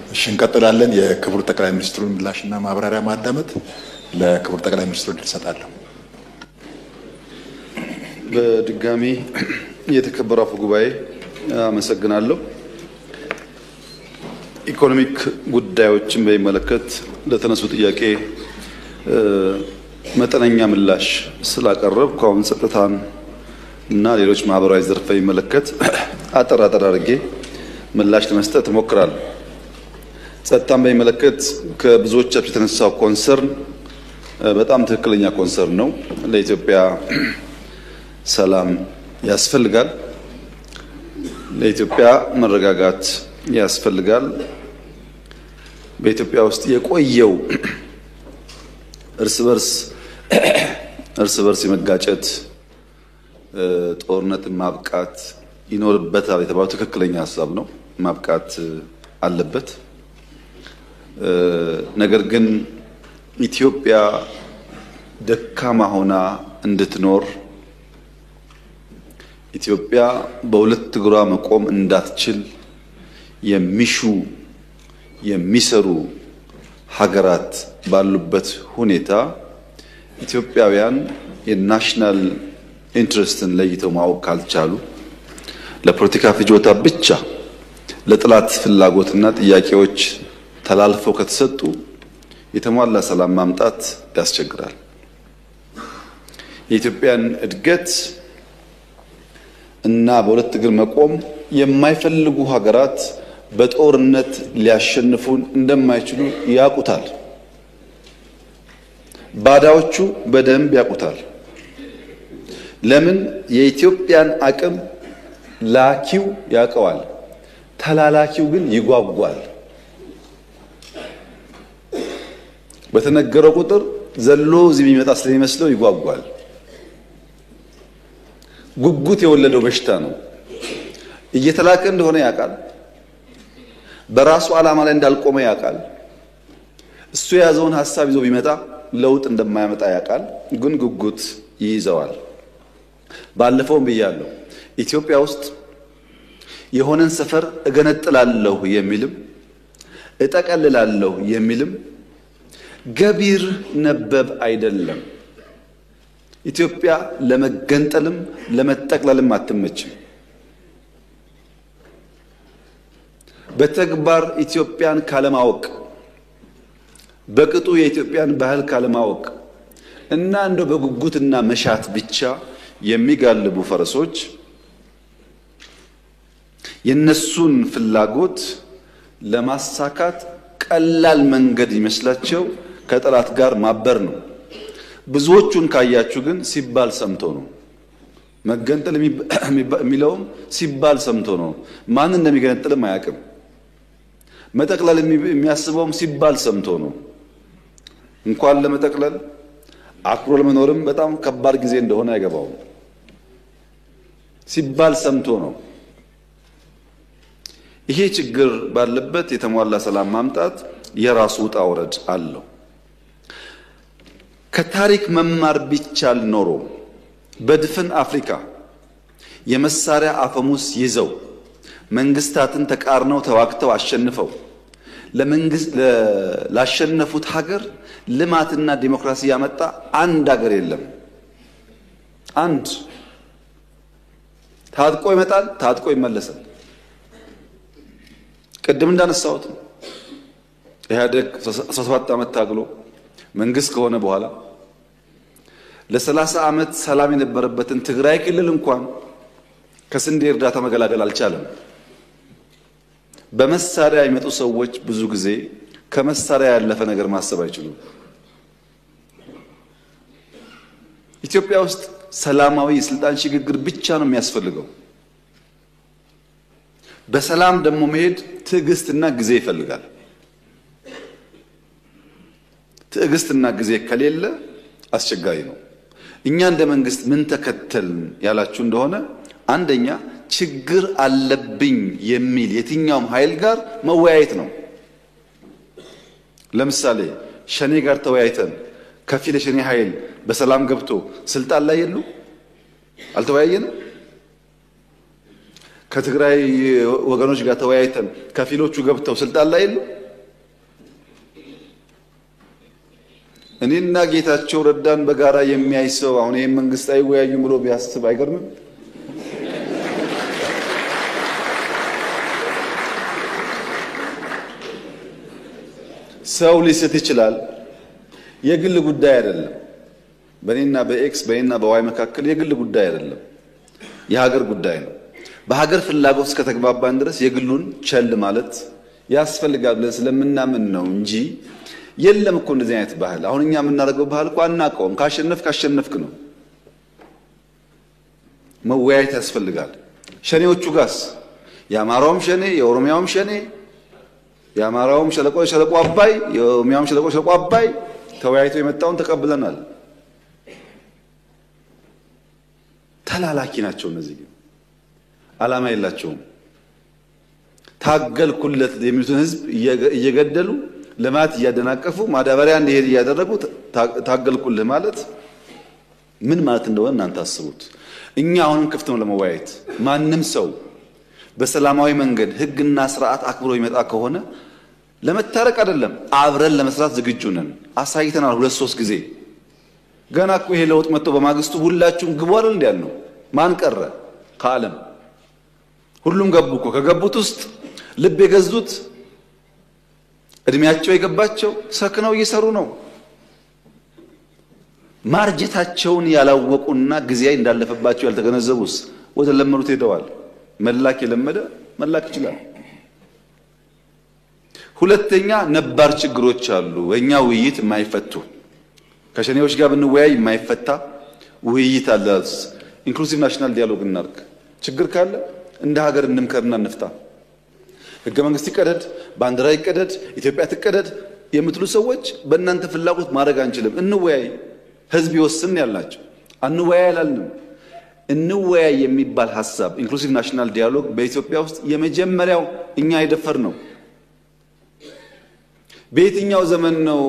እሺ እንቀጥላለን። የክቡር ጠቅላይ ሚኒስትሩን ምላሽና ማብራሪያ ማዳመጥ ለክቡር ጠቅላይ ሚኒስትሩ እንሰጣለን። በድጋሚ የተከበሩ አፈ ጉባኤ አመሰግናለሁ። ኢኮኖሚክ ጉዳዮችን በሚመለከት ለተነሱ ጥያቄ መጠነኛ ምላሽ ስላቀረብኩ አሁን ጸጥታን እና ሌሎች ማህበራዊ ዘርፍ በሚመለከት አጠር አድርጌ ምላሽ ለመስጠት እሞክራለሁ። ጸጥታን በሚመለከት ከብዙዎቻችሁ የተነሳው ኮንሰርን በጣም ትክክለኛ ኮንሰርን ነው። ለኢትዮጵያ ሰላም ያስፈልጋል። ለኢትዮጵያ መረጋጋት ያስፈልጋል። በኢትዮጵያ ውስጥ የቆየው እርስ በርስ የመጋጨት ጦርነትን ማብቃት ይኖርበታል የተባለው ትክክለኛ ሀሳብ ነው። ማብቃት አለበት። ነገር ግን ኢትዮጵያ ደካማ ሆና እንድትኖር ኢትዮጵያ በሁለት እግሯ መቆም እንዳትችል የሚሰሩ ሀገራት ባሉበት ሁኔታ ኢትዮጵያውያን የናሽናል ኢንትረስትን ለይተው ማወቅ ካልቻሉ ለፖለቲካ ፍጆታ ብቻ ለጥላት ፍላጎትና ጥያቄዎች ተላልፈው ከተሰጡ የተሟላ ሰላም ማምጣት ያስቸግራል። የኢትዮጵያን እድገት እና በሁለት እግር መቆም የማይፈልጉ ሀገራት በጦርነት ሊያሸንፉን እንደማይችሉ ያውቁታል። ባዳዎቹ በደንብ ያውቁታል። ለምን? የኢትዮጵያን አቅም ላኪው ያውቀዋል፣ ተላላኪው ግን ይጓጓል። በተነገረው ቁጥር ዘሎ እዚህ የሚመጣ ስለሚመስለው ይጓጓል። ጉጉት የወለደው በሽታ ነው። እየተላከ እንደሆነ ያውቃል። በራሱ ዓላማ ላይ እንዳልቆመ ያውቃል። እሱ የያዘውን ሐሳብ ይዞ ቢመጣ ለውጥ እንደማያመጣ ያውቃል። ግን ጉጉት ይይዘዋል። ባለፈውም ብያለሁ፣ ኢትዮጵያ ውስጥ የሆነን ሰፈር እገነጥላለሁ የሚልም እጠቀልላለሁ የሚልም ገቢር ነበብ አይደለም። ኢትዮጵያ ለመገንጠልም ለመጠቅለልም አትመችም። በተግባር ኢትዮጵያን ካለማወቅ በቅጡ የኢትዮጵያን ባህል ካለማወቅ እና እንደው በጉጉትና መሻት ብቻ የሚጋልቡ ፈረሶች የነሱን ፍላጎት ለማሳካት ቀላል መንገድ ይመስላቸው ከጠላት ጋር ማበር ነው። ብዙዎቹን ካያችሁ ግን ሲባል ሰምቶ ነው። መገንጠል የሚለውም ሲባል ሰምቶ ነው። ማን እንደሚገነጥልም አያውቅም። መጠቅለል የሚያስበውም ሲባል ሰምቶ ነው። እንኳን ለመጠቅለል አክብሮ ለመኖርም በጣም ከባድ ጊዜ እንደሆነ አይገባውም። ሲባል ሰምቶ ነው። ይሄ ችግር ባለበት የተሟላ ሰላም ማምጣት የራሱ ውጣ ውረድ አለው። ከታሪክ መማር ቢቻል ኖሮ በድፍን አፍሪካ የመሳሪያ አፈሙስ ይዘው መንግስታትን ተቃርነው ተዋግተው አሸንፈው ላሸነፉት ሀገር ልማትና ዲሞክራሲ ያመጣ አንድ ሀገር የለም። አንድ ታጥቆ ይመጣል፣ ታጥቆ ይመለሳል። ቅድም እንዳነሳሁት ኢህአዴግ 17 ዓመት ታግሎ መንግስት ከሆነ በኋላ ለ30 ዓመት ሰላም የነበረበትን ትግራይ ክልል እንኳን ከስንዴ እርዳታ መገላገል አልቻለም። በመሳሪያ የሚመጡ ሰዎች ብዙ ጊዜ ከመሳሪያ ያለፈ ነገር ማሰብ አይችሉም። ኢትዮጵያ ውስጥ ሰላማዊ የስልጣን ሽግግር ብቻ ነው የሚያስፈልገው። በሰላም ደግሞ መሄድ ትዕግስትና ጊዜ ይፈልጋል። ትዕግስትና ጊዜ ከሌለ አስቸጋሪ ነው። እኛ እንደ መንግስት ምን ተከተልን ያላችሁ እንደሆነ አንደኛ ችግር አለብኝ የሚል የትኛውም ኃይል ጋር መወያየት ነው። ለምሳሌ ሸኔ ጋር ተወያይተን ከፊል የሸኔ ኃይል በሰላም ገብቶ ስልጣን ላይ የሉ አልተወያየንም። ከትግራይ ወገኖች ጋር ተወያይተን ከፊሎቹ ገብተው ስልጣን ላይ የሉ እኔና ጌታቸው ረዳን በጋራ የሚያይ ሰው አሁን ይሄን መንግስት አይወያዩም ብሎ ቢያስብ አይገርምም? ሰው ሊስት ይችላል። የግል ጉዳይ አይደለም። በእኔና በኤክስ በእኔና በዋይ መካከል የግል ጉዳይ አይደለም፣ የሀገር ጉዳይ ነው። በሀገር ፍላጎት እስከተግባባን ድረስ የግሉን ቸል ማለት ያስፈልጋል ብለን ስለምናምን ነው እንጂ የለም እኮ እንደዚህ አይነት ባህል። አሁን እኛ የምናደርገው ባህል እኮ አናውቀውም። ካሸነፍክ ነው። መወያየት ያስፈልጋል። ሸኔዎቹ ጋስ የአማራውም ሸኔ የኦሮሚያውም ሸኔ የአማራውም ሸለቆ አባይ የኦሮሚያውም ሸለቆ አባይ ተወያይቶ የመጣውን ተቀብለናል። ተላላኪ ናቸው እነዚህ፣ ግን ዓላማ የላቸውም። ታገልኩለት የሚሉትን ህዝብ እየገደሉ ልማት እያደናቀፉ ማዳበሪያ እንዲሄድ እያደረጉ ታገልኩልህ ማለት ምን ማለት እንደሆነ እናንተ አስቡት። እኛ አሁንም ክፍት ነው ለመወያየት። ማንም ሰው በሰላማዊ መንገድ ህግና ስርዓት አክብሮ ይመጣ ከሆነ ለመታረቅ አይደለም አብረን ለመስራት ዝግጁ ነን። አሳይተናል 2-3 ጊዜ። ገና እኮ ይሄ ለውጥ መጥቶ በማግስቱ ሁላችሁም ግቡ አይደል እንዴ? ማን ቀረ ከዓለም? ሁሉም ገቡ እኮ። ከገቡት ውስጥ ልብ የገዙት እድሜያቸው የገባቸው ሰክነው እየሰሩ ነው። ማርጀታቸውን ያላወቁና ጊዜ እንዳለፈባቸው ያልተገነዘቡስ ወደ ለመሩት ሄደዋል። መላክ የለመደ መላክ ይችላል። ሁለተኛ ነባር ችግሮች አሉ በእኛ ውይይት የማይፈቱ። ከሸኔዎች ጋር ብንወያይ የማይፈታ ውይይት አለ። ኢንክሉሲቭ ናሽናል ዲያሎግ እናርግ። ችግር ካለ እንደ ሀገር እንምከርና እንፍታ። ህገ መንግስት ይቀደድ፣ ባንዲራ ይቀደድ፣ ኢትዮጵያ ትቀደድ የምትሉ ሰዎች በእናንተ ፍላጎት ማድረግ አንችልም። እንወያይ፣ ህዝብ ይወስን ያላችሁ። አንወያይ አላልንም። እንወያይ የሚባል ሐሳብ ኢንክሉሲቭ ናሽናል ዲያሎግ በኢትዮጵያ ውስጥ የመጀመሪያው እኛ የደፈር ነው። በየትኛው ዘመን ነው?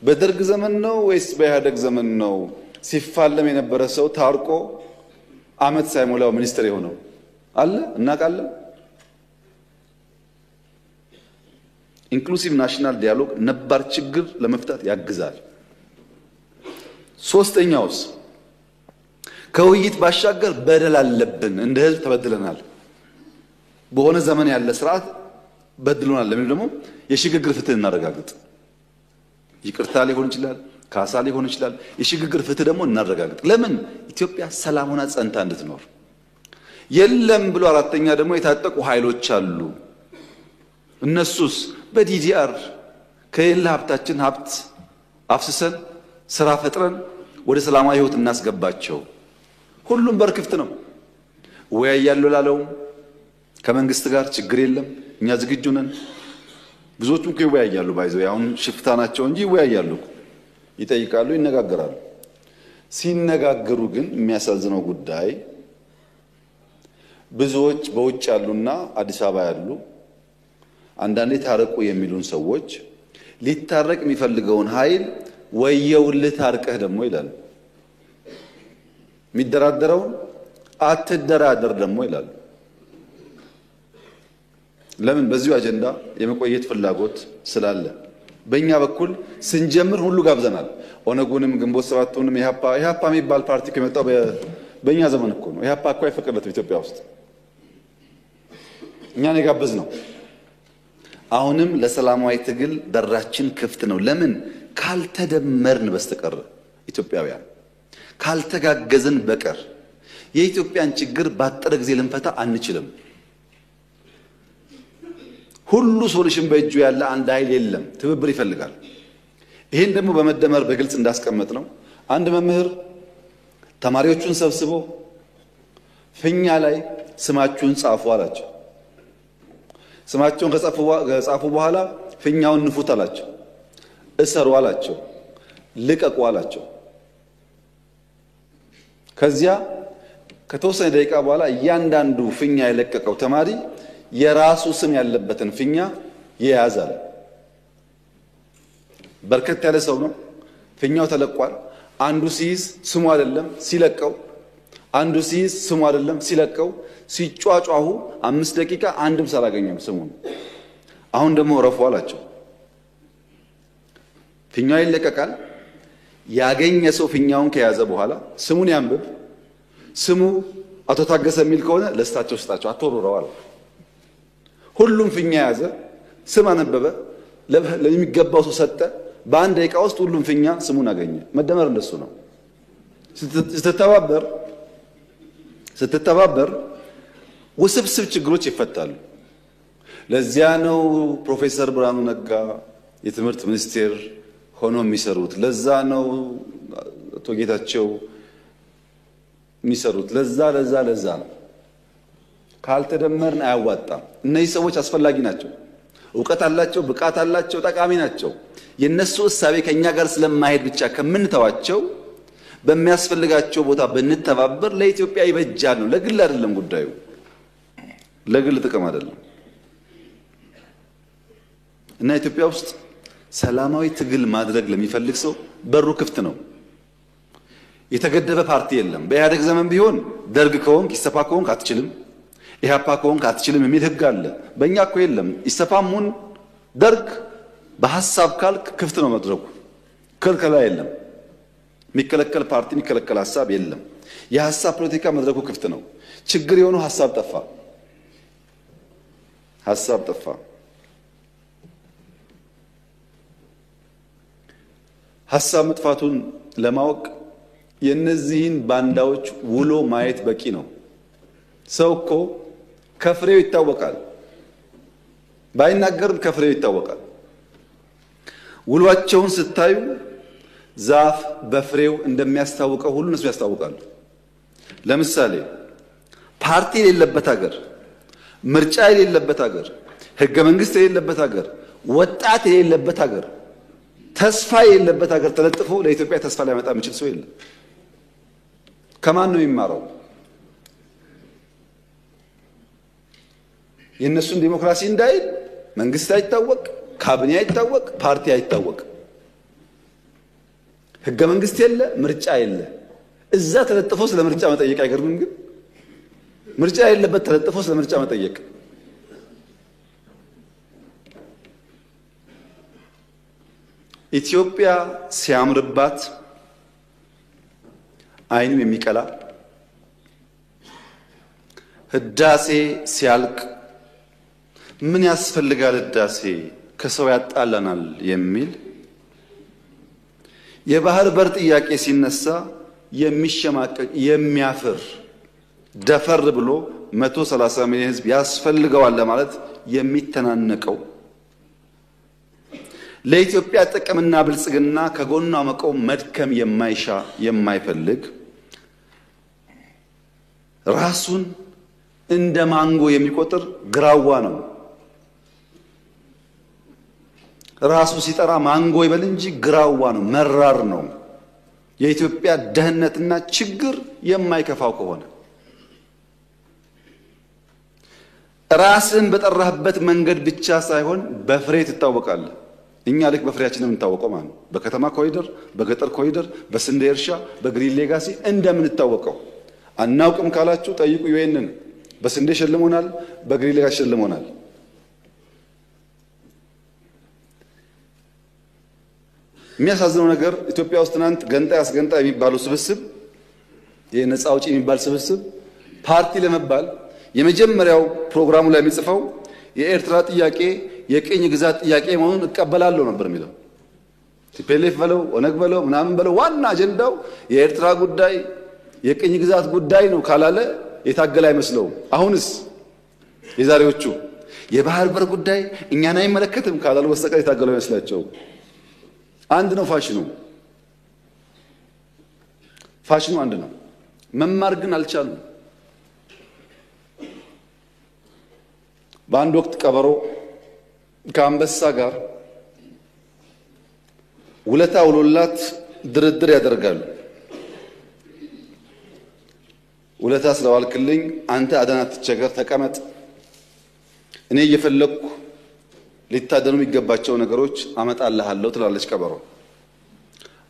በደርግ ዘመን ነው ወይስ በኢህአደግ ዘመን ነው ሲፋለም የነበረ ሰው ታርቆ አመት ሳይሞላው ሚኒስትር የሆነው? አለ እናውቃለን። ኢንክሉሲቭ ናሽናል ዲያሎግ ነባር ችግር ለመፍታት ያግዛል። ሶስተኛውስ ከውይይት ባሻገር በደል አለብን። እንደ ህዝብ ተበድለናል። በሆነ ዘመን ያለ ስርዓት በድሎናል። ለምን ደግሞ የሽግግር ፍትህ እናረጋግጥ። ይቅርታ ሊሆን ይችላል፣ ካሳ ሊሆን ይችላል። የሽግግር ፍትህ ደግሞ እናረጋግጥ። ለምን ኢትዮጵያ ሰላም ሆና ጸንታ እንድትኖር። የለም ብሎ አራተኛ ደግሞ የታጠቁ ኃይሎች አሉ። እነሱስ በዲዲአር ከሌላ ሀብታችን ሀብት አፍስሰን ስራ ፈጥረን ወደ ሰላማዊ ህይወት እናስገባቸው። ሁሉም በር ክፍት ነው። ወያያሉ ላለው ከመንግስት ጋር ችግር የለም፣ እኛ ዝግጁ ነን። ብዙዎቹም ይወያያሉ። ባይዘው አሁን ሽፍታ ናቸው እንጂ ይወያያሉ፣ ይጠይቃሉ፣ ይነጋገራሉ። ሲነጋገሩ ግን የሚያሳዝነው ጉዳይ ብዙዎች በውጭ ያሉና አዲስ አበባ ያሉ አንዳንዴ ታረቁ የሚሉን ሰዎች ሊታረቅ የሚፈልገውን ኃይል ወየውልህ ታርቀህ ደግሞ ይላሉ። የሚደራደረውን አትደራደር ደግሞ ይላሉ። ለምን? በዚሁ አጀንዳ የመቆየት ፍላጎት ስላለ። በእኛ በኩል ስንጀምር ሁሉ ጋብዘናል። ኦነጉንም ግንቦት ሰባቱንም ኢህአፓ የሚባል ፓርቲ ከመጣው በእኛ ዘመን እኮ ነው። ኢህአፓ እኮ አይፈቀድለትም ኢትዮጵያ ውስጥ፣ እኛን የጋበዝ ነው። አሁንም ለሰላማዊ ትግል በራችን ክፍት ነው። ለምን? ካልተደመርን በስተቀር ኢትዮጵያውያን ካልተጋገዝን በቀር የኢትዮጵያን ችግር ባጠረ ጊዜ ልንፈታ አንችልም። ሁሉ ሶሉሽን በእጁ ያለ አንድ ኃይል የለም፣ ትብብር ይፈልጋል። ይሄን ደግሞ በመደመር በግልጽ እንዳስቀመጥ ነው። አንድ መምህር ተማሪዎቹን ሰብስቦ ፊኛ ላይ ስማችሁን ጻፉ አላቸው። ስማቸውን ከጻፉ በኋላ ፊኛውን ንፉት አላቸው። እሰሩ አላቸው። ልቀቁ አላቸው። ከዚያ ከተወሰነ ደቂቃ በኋላ እያንዳንዱ ፊኛ የለቀቀው ተማሪ የራሱ ስም ያለበትን ፊኛ ይያዛል። በርከት ያለ ሰው ነው። ፊኛው ተለቋል። አንዱ ሲይዝ ስሙ አይደለም ሲለቀው፣ አንዱ ሲይዝ ስሙ አይደለም ሲለቀው፣ ሲጫጫሁ 5 ደቂቃ አንድም ሳላገኘም ስሙን። አሁን ደግሞ ረፉ አላቸው። ፊኛው ይለቀቃል። ያገኘ ሰው ፊኛውን ከያዘ በኋላ ስሙን ያንብብ። ስሙ አቶ ታገሰ የሚል ከሆነ ለስታቸው ስጣቸው፣ አትወርውረዋል። ሁሉም ፊኛ ያዘ፣ ስም አነበበ፣ ለሚገባው ሰው ሰጠ። በአንድ ደቂቃ ውስጥ ሁሉም ፊኛ ስሙን አገኘ። መደመር እንደሱ ነው። ስትተባበር ውስብስብ ችግሮች ይፈታሉ። ለዚያ ነው ፕሮፌሰር ብርሃኑ ነጋ የትምህርት ሚኒስቴር ሆኖ የሚሰሩት። ለዛ ነው አቶ ጌታቸው የሚሰሩት። ለዛ ነው። ካልተደመርን አያዋጣም። እነዚህ ሰዎች አስፈላጊ ናቸው። ዕውቀት አላቸው፣ ብቃት አላቸው፣ ጠቃሚ ናቸው። የነሱ እሳቤ ከኛ ጋር ስለማይሄድ ብቻ ከምንተዋቸው በሚያስፈልጋቸው ቦታ ብንተባበር ለኢትዮጵያ ይበጃል ነው። ለግል አይደለም ጉዳዩ፣ ለግል ጥቅም አይደለም። እና ኢትዮጵያ ውስጥ ሰላማዊ ትግል ማድረግ ለሚፈልግ ሰው በሩ ክፍት ነው። የተገደበ ፓርቲ የለም። በኢህአደግ ዘመን ቢሆን ደርግ ከሆንክ ኢሰፓ ከሆንክ አትችልም፣ ኢህአፓ ከሆንክ አትችልም የሚል ህግ አለ። በእኛ እኮ የለም። ኢሰፓሙን ደርግ በሐሳብ ካልክ ክፍት ነው መድረኩ፣ ክልከላ የለም። የሚከለከል ፓርቲ የሚከለከል ሐሳብ የለም። የሐሳብ ፖለቲካ መድረኩ ክፍት ነው። ችግር የሆነው ሐሳብ ጠፋ። ሐሳብ መጥፋቱን ለማወቅ የነዚህን ባንዳዎች ውሎ ማየት በቂ ነው። ሰው እኮ ከፍሬው ይታወቃል፣ ባይናገርም ከፍሬው ይታወቃል። ውሏቸውን ስታዩ ዛፍ በፍሬው እንደሚያስታውቀው ሁሉ እነሱ ያስታውቃሉ። ለምሳሌ ፓርቲ የሌለበት ሀገር፣ ምርጫ የሌለበት ሀገር፣ ህገ መንግስት የሌለበት ሀገር፣ ወጣት የሌለበት ሀገር፣ ተስፋ የሌለበት ሀገር ተለጥፎ ለኢትዮጵያ ተስፋ ሊያመጣ የሚችል ሰው የለም። ከማን ነው የሚማረው? የእነሱን ዲሞክራሲ እንዳይል መንግስት አይታወቅ፣ ካቢኔ አይታወቅ፣ ፓርቲ አይታወቅ፣ ህገ መንግስት የለ፣ ምርጫ የለ። እዛ ተለጥፎ ስለ ምርጫ መጠየቅ አይገርምም? ግን ምርጫ የሌለበት ተለጥፎ ስለ ምርጫ መጠየቅ ኢትዮጵያ ሲያምርባት አይኑ የሚቀላ ህዳሴ ሲያልቅ ምን ያስፈልጋል ህዳሴ ከሰው ያጣላናል የሚል የባህር በር ጥያቄ ሲነሳ የሚሸማቀቅ የሚያፍር ደፈር ብሎ 130 ሚሊዮን ህዝብ ያስፈልገዋል ለማለት የሚተናነቀው ለኢትዮጵያ ጥቅምና ብልጽግና ከጎኗ መቆም መድከም የማይሻ የማይፈልግ ራሱን እንደ ማንጎ የሚቆጥር ግራዋ ነው። ራሱ ሲጠራ ማንጎ ይበል እንጂ ግራዋ ነው፣ መራር ነው። የኢትዮጵያ ደህንነትና ችግር የማይከፋው ከሆነ ራስን በጠራህበት መንገድ ብቻ ሳይሆን በፍሬ ትታወቃለህ። እኛ ልክ በፍሬያችን የምንታወቀው ማለት ነው። በከተማ ኮሪደር፣ በገጠር ኮሪደር፣ በስንዴ እርሻ፣ በግሪን ሌጋሲ እንደምንታወቀው አናውቅም ካላችሁ ጠይቁ። ዩኤንን በስንዴ ሸልሞናል፣ በግሪን ሌጋሲ ሸልሞናል። የሚያሳዝነው ነገር ኢትዮጵያ ውስጥ ትናንት ገንጣይ አስገንጣይ የሚባለው ስብስብ፣ የነፃ አውጪ የሚባል ስብስብ ፓርቲ ለመባል የመጀመሪያው ፕሮግራሙ ላይ የሚጽፈው የኤርትራ ጥያቄ የቅኝ ግዛት ጥያቄ መሆኑን እቀበላለሁ ነበር የሚለው። ቲፒኤልኤፍ በለው ኦነግ በለው ምናምን በለው ዋና አጀንዳው የኤርትራ ጉዳይ የቅኝ ግዛት ጉዳይ ነው ካላለ የታገለ አይመስለውም። አሁንስ የዛሬዎቹ የባህር በር ጉዳይ እኛን አይመለከትም ካላሉ በስተቀር የታገለ አይመስላቸው። አንድ ነው ፋሽኑ አንድ ነው። መማር ግን አልቻሉም። በአንድ ወቅት ቀበሮ ከአንበሳ ጋር ውለታ ውሎላት ድርድር ያደርጋሉ። ውለታ ስለዋልክልኝ አንተ አደና ትቸገር ተቀመጥ፣ እኔ እየፈለኩ ሊታደኑ የሚገባቸው ነገሮች አመጣልሃለሁ ትላለች ቀበሮ።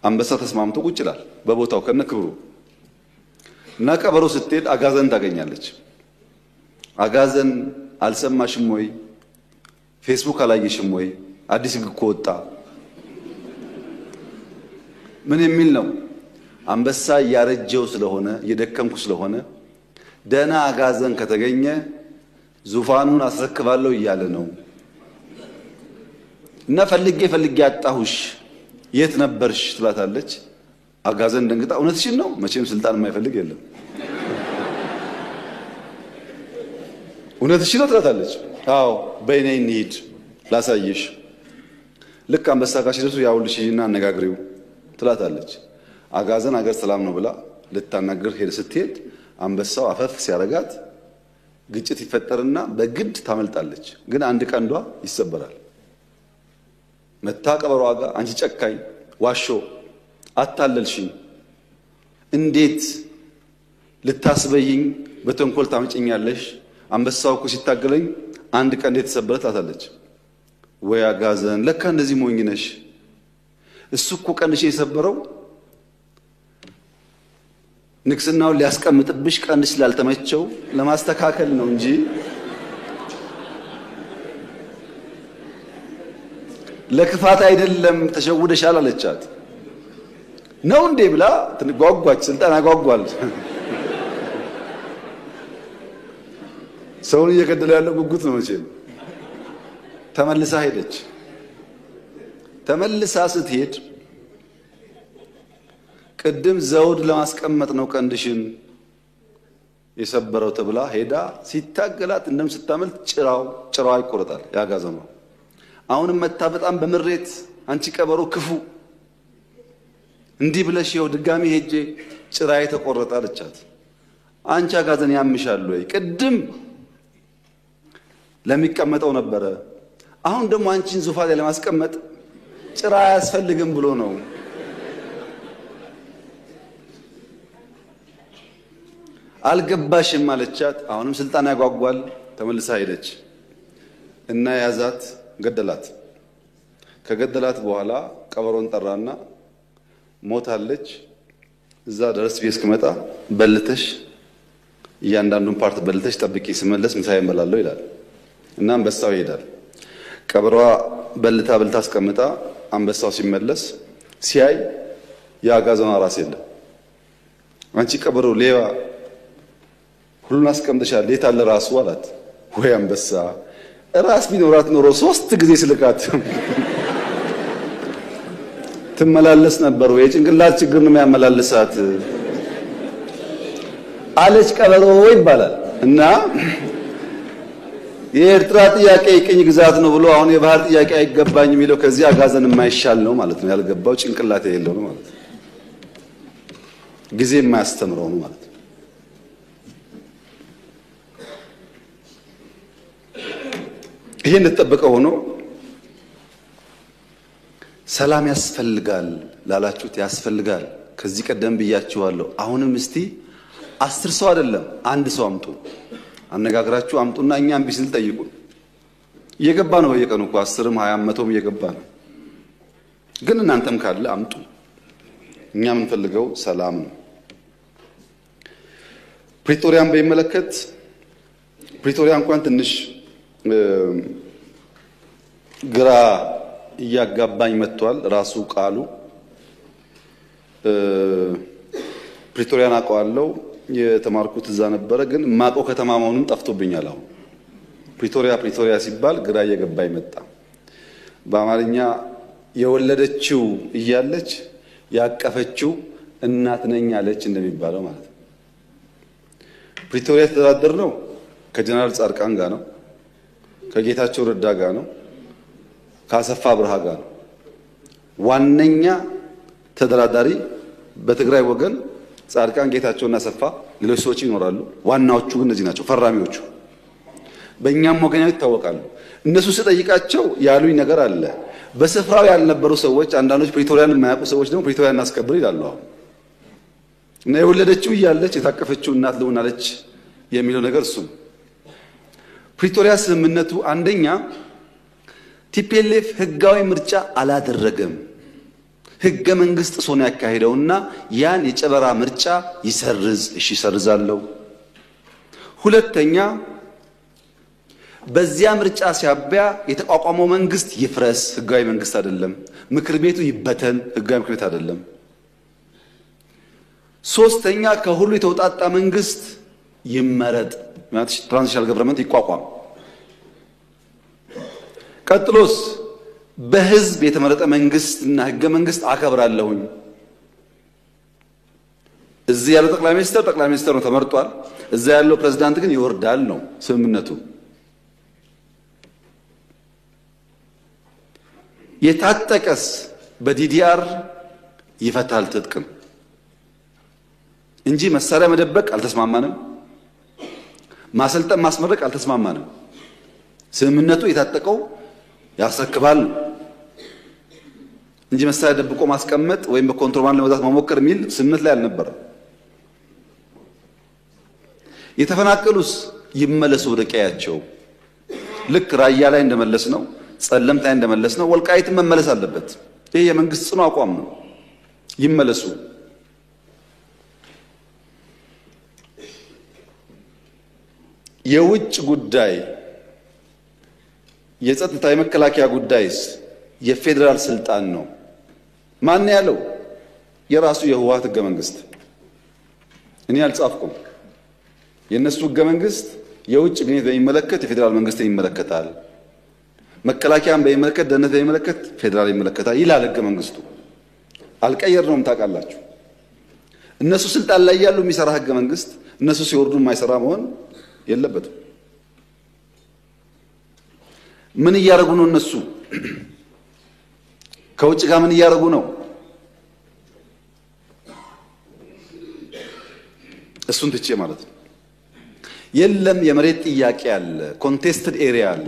አንበሳ ተስማምቶ ቁጭ ይላል በቦታው ከነክብሩ እና ቀበሮ ስትሄድ አጋዘን ታገኛለች። አጋዘን አልሰማሽም ወይ? ፌስቡክ አላየሽም ወይ? አዲስ ህግ እኮ ወጣ። ምን የሚል ነው? አንበሳ ያረጀው ስለሆነ የደከምኩ ስለሆነ ደና አጋዘን ከተገኘ ዙፋኑን አስረክባለሁ እያለ ነው። እና ፈልጌ አጣሁሽ የት ነበርሽ ትላታለች። አጋዘን ደንግጣ እውነትሽን ነው? መቼም ስልጣን የማይፈልግ የለም። እውነትሽን ነው ትላታለች። አዎ በእኔ እንሂድ ላሳይሽ። ልክ አንበሳ ጋር ሲደርሱ ያውልሽና አነጋግሪው ትላታለች። አጋዘን አገር ሰላም ነው ብላ ልታናገር ስትሄድ አንበሳው አፈፍ ሲያረጋት ግጭት ይፈጠርና በግድ ታመልጣለች። ግን አንድ ቀንዷ ይሰበራል። መታ ቀበሮዋ ጋር አንቺ ጨካኝ ዋሾ አታለልሽኝ፣ እንዴት ልታስበይኝ በተንኮል ታመጭኛለሽ? አንበሳው እኮ ሲታገለኝ አንድ ቀንድ የተሰበረ ትላታለች። ወይ አጋዘን ለካ እንደዚህ ሞኝ ነሽ። እሱ እኮ ቀንሽ የሰበረው ንግስናውን ሊያስቀምጥብሽ ቀንሽ ስላልተመቸው ለማስተካከል ነው እንጂ ለክፋት አይደለም። ተሸውደሻል አለቻት። ነው እንዴ ብላ ትጓጓች። ስልጣን አጓጓል። ሰውን እየገደለ ያለው ጉጉት ነው መቼም። ተመልሳ ሄደች። ተመልሳ ስትሄድ ቅድም ዘውድ ለማስቀመጥ ነው ቀንድሽን የሰበረው ተብላ ሄዳ ሲታገላት እንደም ስታመልጥ ጭራው ይቆረጣል ያጋዘማ። አሁንም መታ በጣም በምሬት አንቺ ቀበሮ ክፉ እንዲህ ብለሽ ይኸው ድጋሚ ሄጄ ጭራዬ ተቆረጠ አለቻት። አንቺ አጋዘን ያምሻል ወይ? ቅድም ለሚቀመጠው ነበረ፣ አሁን ደግሞ አንቺን ዙፋን ላይ ለማስቀመጥ ጭራ አያስፈልግም ብሎ ነው። አልገባሽም አለቻት። አሁንም ስልጣን ያጓጓል። ተመልሳ ሄደች እና ያዛት፣ ገደላት። ከገደላት በኋላ ቀበሮን ጠራና ሞታለች፣ እዛ ድረስ ቤት እስክመጣ በልተሽ እያንዳንዱን ፓርት በልተሽ ጠብቂ፣ ስመለስ ምሳዬን እበላለሁ ይላል። እና አንበሳው ይሄዳል። ቀበሮዋ በልታ አስቀምጣ አንበሳው ሲመለስ ሲያይ ያጋዘኗ ራስ የለም። አንቺ ቀበሮ ሌባ ሁሉን አስቀምጠሻል፣ የት አለ ራሱ አላት። ወይ አንበሳ ራስ ቢኖራት ኖሮ 3 ጊዜ ስልካት ትመላለስ ነበር። ወይ ጭንቅላት ችግር ነው የሚያመላልሳት አለች ቀበሮ ይባላል። እና የኤርትራ ጥያቄ ቅኝ ግዛት ነው ብሎ አሁን የባህር ጥያቄ አይገባኝ የሚለው ከዚህ አጋዘን የማይሻል ነው ማለት ነው። ያልገባው ጭንቅላት የሌለው ነው ማለት ነው። ጊዜ የማያስተምረው ነው ማለት ነው። ይሄ እንደተጠበቀ ሆኖ ሰላም ያስፈልጋል ላላችሁት ያስፈልጋል። ከዚህ ቀደም ብያችኋለሁ። አሁንም እስቲ 10 ሰው አይደለም 1 ሰው አምጡ፣ አነጋግራችሁ አምጡና እኛም ቢስል ጠይቁ። እየገባ ነው በየቀኑ እኮ 10ም 20ም 100ም እየገባ ነው። ግን እናንተም ካለ አምጡ። እኛ የምንፈልገው ሰላም ነው። ፕሪቶሪያን በሚመለከት ፕሪቶሪያ እንኳን ትንሽ ግራ እያጋባኝ መጥቷል። ራሱ ቃሉ ፕሪቶሪያን አውቀዋለሁ፣ የተማርኩት እዛ ነበረ። ግን ማቆ ከተማ መሆኑን ጠፍቶብኛል። አሁን ፕሪቶሪያ ሲባል ግራ እየገባኝ መጣ። በአማርኛ የወለደችው እያለች ያቀፈችው እናት ነኝ አለች እንደሚባለው ማለት ነው። ፕሪቶሪያ ተደራደር ነው ከጀነራል ጻድቃን ጋር ነው፣ ከጌታቸው ረዳ ጋር ነው፣ ከአሰፋ ብርሃ ጋር ነው። ዋነኛ ተደራዳሪ በትግራይ ወገን ጻድቃን፣ ጌታቸውና አሰፋ፣ ሌሎች ሰዎች ይኖራሉ። ዋናዎቹ ግን እነዚህ ናቸው ፈራሚዎቹ። በእኛም ወገን ይታወቃሉ። እነሱ ስጠይቃቸው ያሉኝ ነገር አለ። በስፍራው ያልነበሩ ሰዎች፣ አንዳንዶች ፕሪቶሪያን የማያውቁ ሰዎች ደግሞ ፕሪቶሪያን እናስከብር ይላሉ። አሁን እና የወለደችው እያለች የታቀፈችው እናት ልሆናለች የሚለው ነገር እሱ ፕሪቶሪያ ስምምነቱ አንደኛ ቲፒኤልኤፍ ህጋዊ ምርጫ አላደረገም፣ ህገ መንግስት ሶና ያካሄደውና ያን የጨበራ ምርጫ ይሰርዝ። እሺ ሰርዛለው። ሁለተኛ በዚያ ምርጫ ሲያበያ የተቋቋመው መንግስት ይፍረስ፣ ህጋዊ መንግስት አይደለም። ምክር ቤቱ ይበተን፣ ህጋዊ ምክር ቤት አይደለም። ሶስተኛ ከሁሉ የተውጣጣ መንግስት ይመረጥ ማለት ትራንዚሽናል ገቨርንመንት ይቋቋም። ቀጥሎስ በህዝብ የተመረጠ መንግስትና ህገ መንግስት አከብራለሁኝ። እዚህ ያለው ጠቅላይ ሚኒስትር ነው ተመርጧል። እዛ ያለው ፕሬዝዳንት ግን ይወርዳል ነው ስምምነቱ። የታጠቀስ በዲዲአር ይፈታል ትጥቅም እንጂ መሳሪያ መደበቅ አልተስማማንም። ማሰልጠን ማስመረቅ አልተስማማንም። ስምምነቱ የታጠቀው ያስረክባል እንጂ መሳሪያ ደብቆ ማስቀመጥ ወይም በኮንትሮባንድ ለመግዛት መሞከር የሚል ስምምነት ላይ አልነበረም። የተፈናቀሉስ ይመለሱ ወደ ቀያቸው። ልክ ራያ ላይ እንደመለስ ነው፣ ጸለምት ላይ እንደመለስ ነው፣ ወልቃይትም መመለስ አለበት። ይሄ የመንግስት ጽኑ አቋም ነው። ይመለሱ። የውጭ ጉዳይ የጸጥታ የመከላከያ ጉዳይስ የፌደራል ስልጣን ነው። ማን ያለው? የራሱ የህወሓት ህገ መንግስት። እኔ አልጻፍኩም። የነሱ ህገ መንግስት የውጭ ግንኙነት በሚመለከት የፌደራል መንግስትን ይመለከታል፣ መከላከያን በሚመለከት ደህንነት በሚመለከት ፌደራል ይመለከታል ይላል ህገ መንግስቱ። አልቀየርነውም ታውቃላችሁ። እነሱ ስልጣን ላይ ያሉ የሚሰራ ህገ መንግስት እነሱ ሲወርዱ የማይሰራ መሆን የለበትም። ምን እያደረጉ ነው እነሱ? ከውጭ ጋር ምን እያደረጉ ነው? እሱን ትቼ ማለት ነው። የለም የመሬት ጥያቄ አለ፣ ኮንቴስትድ ኤሪያ አለ።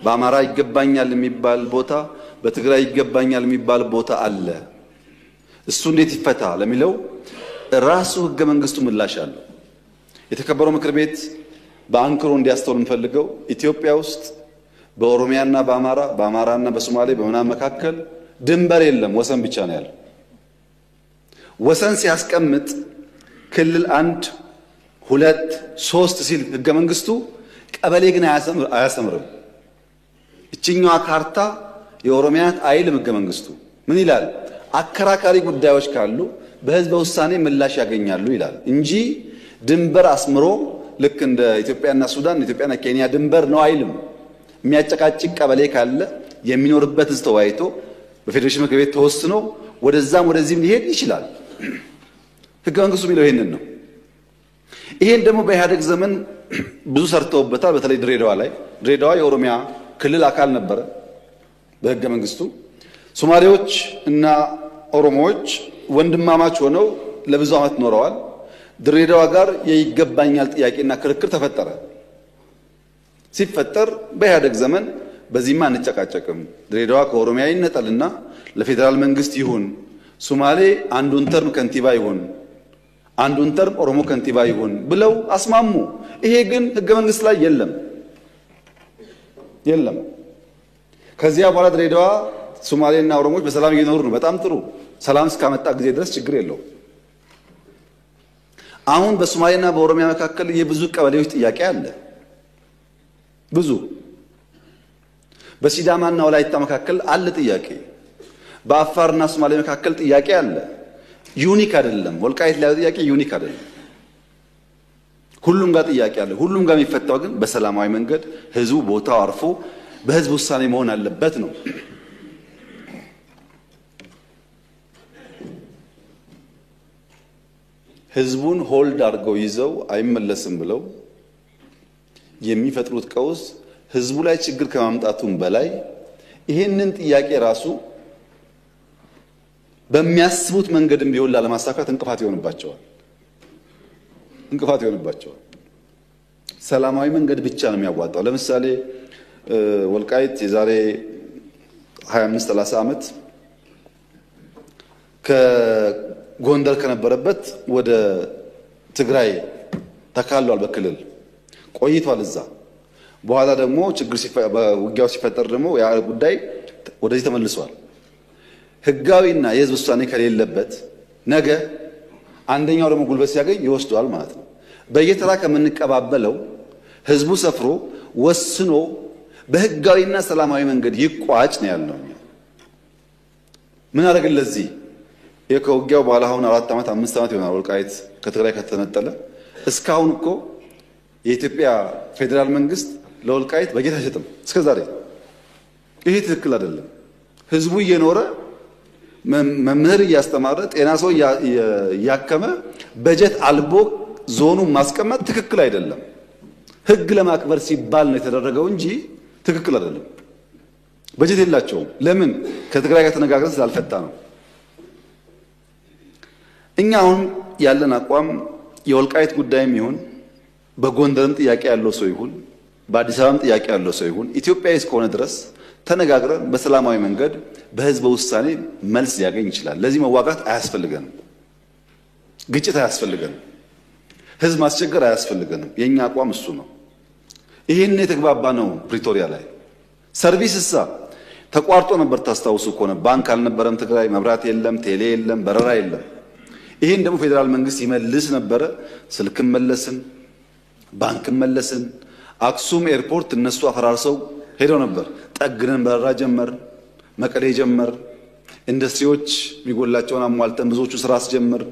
በአማራ ይገባኛል የሚባል ቦታ፣ በትግራይ ይገባኛል የሚባል ቦታ አለ። እሱ እንዴት ይፈታ ለሚለው ራሱ ህገ መንግስቱ ምላሽ አለው። የተከበረው ምክር ቤት በአንክሮ እንዲያስተውል እንፈልገው ኢትዮጵያ ውስጥ በኦሮሚያና በአማራና በሶማሌ በመናም መካከል ድንበር የለም፣ ወሰን ብቻ ነው ያለው። ወሰን ሲያስቀምጥ ክልል 1 2 3 ሲል ህገ መንግስቱ ቀበሌ ግን አያሰምርም። እቺኛዋ ካርታ የኦሮሚያ አይልም ህገ መንግስቱ። ምን ይላል? አከራካሪ ጉዳዮች ካሉ በህዝበ ውሳኔ ምላሽ ያገኛሉ ይላል እንጂ ድንበር አስምሮ ልክ እንደ ኢትዮጵያና ሱዳን ኢትዮጵያና ኬንያ ድንበር ነው አይልም። የሚያጨቃጭቅ ቀበሌ ካለ የሚኖርበት ህዝብ ተወያይቶ በፌዴሬሽን ምክር ቤት ተወስኖ ወደዛም ወደዚህም ሊሄድ ይችላል። ህገ መንግስቱ የሚለው ይሄንን ነው። ይሄን ደግሞ በኢህአደግ ዘመን ብዙ ሰርተውበታል። በተለይ ድሬዳዋ ላይ ድሬዳዋ የኦሮሚያ ክልል አካል ነበረ በህገ መንግስቱ። ሶማሌዎች እና ኦሮሞዎች ወንድማማች ሆነው ለብዙ ዓመት ኖረዋል። ድሬዳዋ ጋር የይገባኛል ጥያቄና ክርክር ተፈጠረ። ሲፈጠር በኢህአደግ ዘመን በዚህማ አንጨቃጨቅም፣ ድሬዳዋ ከኦሮሚያ ይነጠልና ለፌደራል መንግስት ይሁን፣ ሶማሌ አንዱን ተርም ከንቲባ ይሁን፣ አንዱን ተርም ኦሮሞ ከንቲባ ይሁን ብለው አስማሙ። ይሄ ግን ህገ መንግስት ላይ የለም። ከዚያ በኋላ ድሬዳዋ ሶማሌና ኦሮሞዎች በሰላም እየኖሩ ነው። በጣም ጥሩ። ሰላም እስካመጣ ጊዜ ድረስ ችግር የለውም። አሁን በሶማሌና በኦሮሚያ መካከል የብዙ ቀበሌዎች ጥያቄ አለ። ብዙ በሲዳማና ወላይታ መካከል አለ ጥያቄ። በአፋርና ሶማሌ መካከል ጥያቄ አለ። ዩኒክ አይደለም። ወልቃይት ላይ ጥያቄ ዩኒክ አይደለም። ሁሉም ጋር ጥያቄ አለ። ሁሉም ጋር የሚፈታው ግን በሰላማዊ መንገድ ህዝቡ ቦታው አርፎ በህዝብ ውሳኔ መሆን አለበት ነው። ህዝቡን ሆልድ አድርገው ይዘው አይመለስም ብለው የሚፈጥሩት ቀውስ ህዝቡ ላይ ችግር ከማምጣቱም በላይ ይሄንን ጥያቄ ራሱ በሚያስቡት መንገድም ቢሆን ላለማሳካት እንቅፋት ይሆንባቸዋል። ሰላማዊ መንገድ ብቻ ነው የሚያዋጣው። ለምሳሌ ወልቃይት የዛሬ 25 30 ዓመት ከጎንደር ከነበረበት ወደ ትግራይ ተካሏል። በክልል ቆይቷል እዛ። በኋላ ደግሞ ችግር በውጊያው ሲፈጠር ደግሞ ያ ጉዳይ ወደዚህ ተመልሷል። ህጋዊና የህዝብ ውሳኔ ከሌለበት ነገ አንደኛው ደግሞ ጉልበት ሲያገኝ ይወስዷል ማለት ነው። በየተራ ከምንቀባበለው ህዝቡ ሰፍሮ ወስኖ በህጋዊና ሰላማዊ መንገድ ይቋጭ ነው ያለው። ምን አደረግን? ለዚህ የከውጊያው በኋላ አሁን 4 ዓመት 5 ዓመት ይሆናል ወልቃይት ከትግራይ ከተነጠለ። እስካሁን እኮ የኢትዮጵያ ፌዴራል መንግስት ለወልቃይት በጀት አይሰጥም እስከዛሬ። ይሄ ትክክል አይደለም። ህዝቡ እየኖረ መምህር እያስተማረ ጤና ሰው እያከመ በጀት አልቦ ዞኑን ማስቀመጥ ትክክል አይደለም። ህግ ለማክበር ሲባል ነው የተደረገው እንጂ ትክክል አይደለም። በጀት የላቸውም። ለምን? ከትግራይ ጋር ተነጋግረን ስላልፈታ ነው። እኛ አሁን ያለን አቋም የወልቃይት ጉዳይም ይሁን በጎንደርም ጥያቄ ያለው ሰው ይሁን በአዲስ አበባም ጥያቄ ያለው ሰው ይሁን ኢትዮጵያዊ እስከሆነ ድረስ ተነጋግረን በሰላማዊ መንገድ በህዝብ ውሳኔ መልስ ሊያገኝ ይችላል። ለዚህ መዋጋት አያስፈልገንም። ግጭት አያስፈልገንም። ህዝብ ማስቸገር አያስፈልገንም። የኛ አቋም እሱ ነው። ይሄን የተግባባ ነው። ፕሪቶሪያ ላይ ሰርቪስሳ ተቋርጦ ነበር። ታስታውሱ ከሆነ ባንክ አልነበረም ትግራይ፣ መብራት የለም፣ ቴሌ የለም፣ በረራ የለም። ይሄን ደግሞ ፌዴራል መንግስት ይመልስ ነበረ። ስልክም መለስን፣ ባንክም መለስን። አክሱም ኤርፖርት እነሱ አፈራርሰው ሄደው ነበር። ጠግነን በረራ ጀመር፣ መቀሌ ጀመር፣ ኢንዱስትሪዎች የሚጎላቸውን አሟልተን ብዙዎቹ ስራ አስጀምር።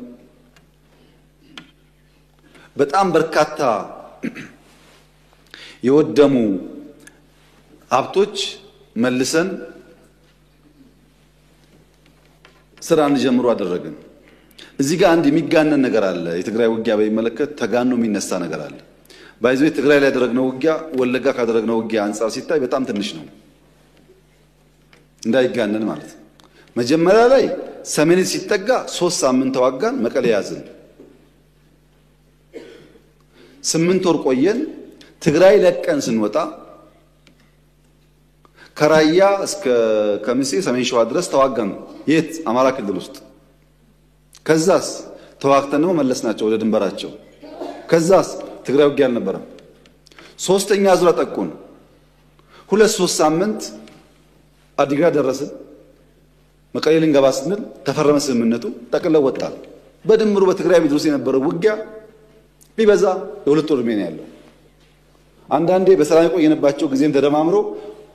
በጣም በርካታ የወደሙ ሀብቶች መልሰን ስራ እንጀምሩ አደረግን። እዚህ ጋር አንድ የሚጋነን ነገር አለ። የትግራይ ውጊያ በሚመለከት ተጋኖ የሚነሳ ነገር አለ። ባይዞ ትግራይ ላይ ያደረግነው ውጊያ ወለጋ ካደረግነው ውጊያ አንፃር ሲታይ በጣም ትንሽ ነው። እንዳይጋነን ማለት ነው። መጀመሪያ ላይ ሰሜን ሲጠጋ 3 ሳምንት ተዋጋን፣ መቀሌ ያዝን። 8 ወር ቆየን። ትግራይ ለቀን ስንወጣ ከራያ እስከ ከሚሴ ሰሜን ሸዋ ድረስ ተዋጋን። የት? አማራ ክልል ውስጥ። ከዛስ ተዋግተን ነው መለስናቸው ወደ ድንበራቸው። ከዛስ ትግራይ ውጊያ አልነበረም። ሶስተኛ ዙር አጠቁን። 2-3 ሳምንት አዲግራት ደረስን። መቀሌ ልንገባ ስንል ተፈረመ ስምምነቱ፣ ጠቅልለው ወጣን። በድምሩ በትግራይ ምድር ውስጥ የነበረው ውጊያ ቢበዛ የ2 ወር ዕድሜ ነው ያለው። አንዳንዴ በሰላም የቆየንባቸው ጊዜም ተደማምሮ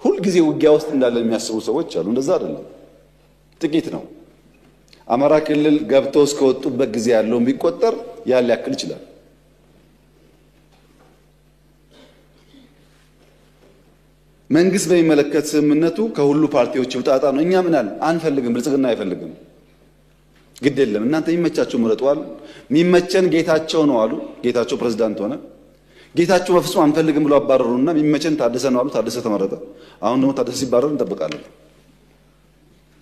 ሁል ጊዜ ውጊያ ውስጥ እንዳለ የሚያስቡ ሰዎች አሉ። እንደዛ አይደለም፣ ጥቂት ነው። አማራ ክልል ገብተው እስከወጡበት ጊዜ ያለውን ቢቆጠር ያን ሊያክል ይችላል። መንግስት በሚመለከት ስምምነቱ ከሁሉ ፓርቲዎች ይውጣጣ ነው። እኛ ምን አለ አንፈልግም፣ ብልጽግና አይፈልግም። ግድ የለም እናንተ የሚመቻቸው ምረጧል። የሚመቸን ጌታቸው ነው አሉ። ጌታቸው ፕሬዝዳንት ሆነ። ጌታቸው በፍጹም አንፈልግም ብሎ አባረሩና የሚመቸን ታደሰ ነው አሉ። ታደሰ ተመረጠ። አሁን ደግሞ ታደሰ ሲባረር እንጠብቃለን።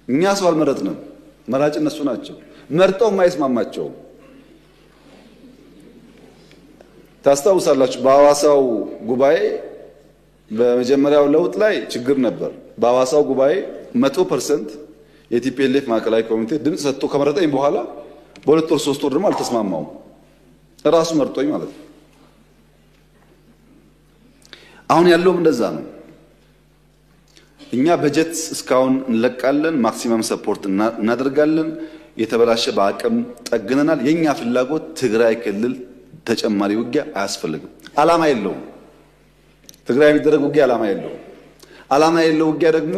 እኛ ሰው አልመረጥንም። መራጭ እነሱ ናቸው። መርጠው የማይስማማቸው ታስታውሳላችሁ። በሐዋሳው ጉባኤ በመጀመሪያው ለውጥ ላይ ችግር ነበር። በሐዋሳው ጉባኤ 100% የቲፒኤልኤፍ ማዕከላዊ ኮሚቴ ድምጽ ሰጥቶ ከመረጠኝ በኋላ በ2 ወር 3 ወር ደግሞ አልተስማማውም። ራሱ መርጦኝ ማለት ነው። አሁን ያለውም እንደዛ ነው። እኛ በጀት እስካሁን እንለቃለን፣ ማክሲመም ሰፖርት እናደርጋለን። የተበላሸ በአቅም ጠግነናል። የኛ ፍላጎት ትግራይ ክልል ተጨማሪ ውጊያ አያስፈልግም። አላማ የለውም። ትግራይ የሚደረግ ውጊያ አላማ የለውም። አላማ የለው ውጊያ ደግሞ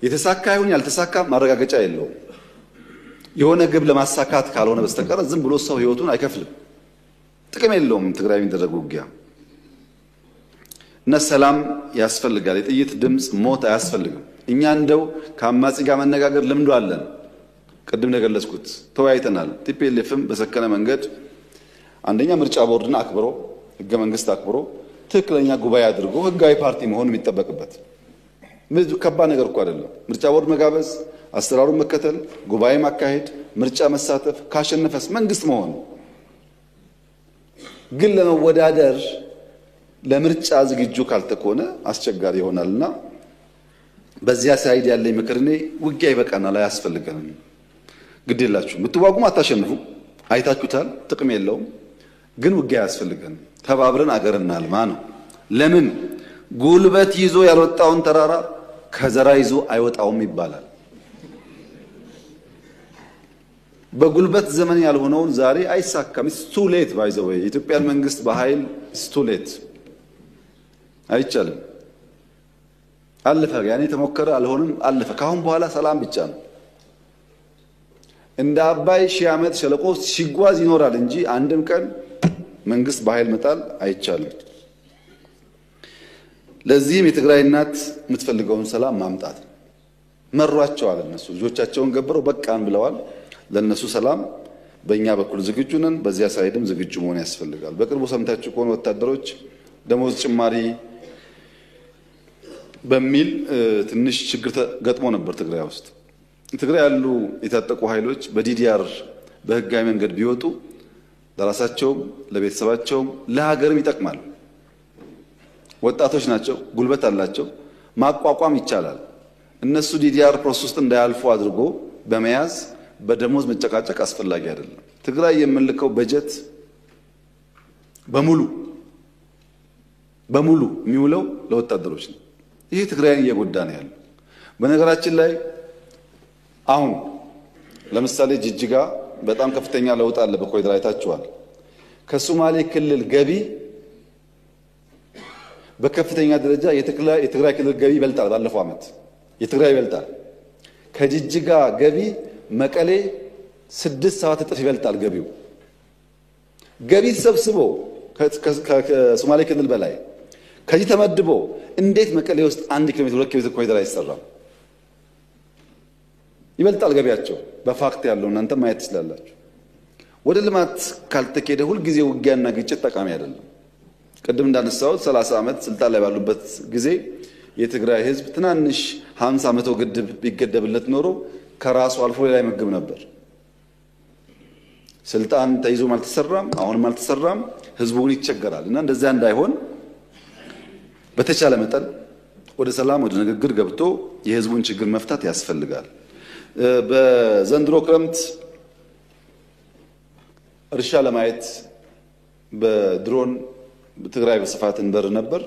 የተሳካ ይሁን ያልተሳካ ማረጋገጫ የለውም። የሆነ ግብ ለማሳካት ካልሆነ በስተቀር ዝም ብሎ ሰው ህይወቱን አይከፍልም። ጥቅም የለውም ትግራይ የሚደረግ ውጊያ እና ሰላም ያስፈልጋል። የጥይት ድምጽ ሞት አያስፈልግም። እኛ እንደው ከአማጺ ጋር መነጋገር ልምዱ አለን። ቅድም እንደገለጽኩት ተወያይተናል። ቲፒኤልኤፍም በሰከነ መንገድ አንደኛ ምርጫ ቦርድን አክብሮ ህገ መንግስት አክብሮ ትክክለኛ ጉባኤ አድርጎ ህጋዊ ፓርቲ መሆን የሚጠበቅበት ከባድ ነገር እኮ አይደለም። ምርጫ ቦርድ መጋበዝ፣ አሰራሩን መከተል፣ ጉባኤ ማካሄድ፣ ምርጫ መሳተፍ፣ ካሸነፈስ መንግስት መሆን። ግን ለመወዳደር ለምርጫ ዝግጁ ካልተኮነ አስቸጋሪ ይሆናልና በዚያ ሳይድ ያለኝ ምክር እኔ ውጊያ ይበቃናል፣ አያስፈልገንም። ግድ የላችሁ ብትዋጉም አታሸንፉ፣ አይታችሁታል፣ ጥቅም የለውም። ግን ውጊያ አያስፈልገንም። ተባብረን አገር እናልማ ነው። ለምን ጉልበት ይዞ ያልወጣውን ተራራ ከዘራ ይዞ አይወጣውም ይባላል። በጉልበት ዘመን ያልሆነውን ዛሬ አይሳካም። ኢትስ ቱ ሌት ባይ ዘ ዌይ የኢትዮጵያን መንግስት በኃይል ኢትስ ቱ ሌት አይቻልም። አለፈ። ያኔ ተሞከረ፣ አልሆነም፣ አለፈ። ካሁን በኋላ ሰላም ብቻ ነው። እንደ አባይ ሺህ ዓመት ሸለቆ ሲጓዝ ይኖራል እንጂ አንድም ቀን መንግስት በኃይል መጣል አይቻልም። ለዚህም የትግራይ እናት የምትፈልገውን ሰላም ማምጣት መሯቸዋል። እነሱ ልጆቻቸውን ገብረው በቃን ብለዋል። ለነሱ ሰላም በእኛ በኩል ዝግጁ ነን። በዚያ ሳይድም ዝግጁ መሆን ያስፈልጋል። በቅርቡ ሰምታችሁ ከሆነ ወታደሮች ደሞዝ ጭማሪ በሚል ትንሽ ችግር ገጥሞ ነበር ትግራይ ውስጥ። ትግራይ ያሉ የታጠቁ ኃይሎች በዲዲአር በህጋዊ መንገድ ቢወጡ ለራሳቸውም ለቤተሰባቸውም ለሀገርም ይጠቅማል። ወጣቶች ናቸው፣ ጉልበት አላቸው፣ ማቋቋም ይቻላል። እነሱ ዲዲአር ፕሮሰስ ውስጥ እንዳያልፉ አድርጎ በመያዝ በደሞዝ መጨቃጨቅ አስፈላጊ አይደለም። ትግራይ የምንልከው በጀት በሙሉ የሚውለው ለወታደሮች ነው። ይህ ትግራይን እየጎዳ ነው ያለው። በነገራችን ላይ አሁን ለምሳሌ ጅጅጋ በጣም ከፍተኛ ለውጥ አለ። በኮሪደር አይታችኋል። ከሶማሌ ክልል ገቢ በከፍተኛ ደረጃ የትግራይ ክልል ገቢ ይበልጣል። ባለፈው ዓመት የትግራይ ይበልጣል። ከጅጅጋ ገቢ መቀሌ 6 ሰዓት እጥፍ ይበልጣል ገቢው። ገቢ ተሰብስቦ ከሶማሌ ክልል በላይ ከዚህ ተመድቦ እንዴት መቀሌ ውስጥ 1 ኪሎ ሜትር 2 ኪሎ ሜትር ኮሪደር አይሰራም? ይበልጣል ገቢያቸው። በፋክት ያለው እናንተ ማየት ትችላላችሁ። ወደ ልማት ካልተከደ ሁሉ ጊዜ ውጊያና ግጭት ጠቃሚ አይደለም። ቅድም እንዳነሳሁት 30 ዓመት ስልጣን ላይ ባሉበት ጊዜ የትግራይ ህዝብ ትናንሽ 50 መቶ ግድብ ቢገደብለት ኖሮ ከራሱ አልፎ ሌላ ይመግብ ነበር። ስልጣን ተይዞም አልተሰራም፣ አሁንም አልተሰራም። ህዝቡን ይቸገራል እና እንደዛ እንዳይሆን በተቻለ መጠን ወደ ሰላም ወደ ንግግር ገብቶ የህዝቡን ችግር መፍታት ያስፈልጋል። በዘንድሮ ክረምት እርሻ ለማየት በድሮን ትግራይ በስፋት እንበር ነበር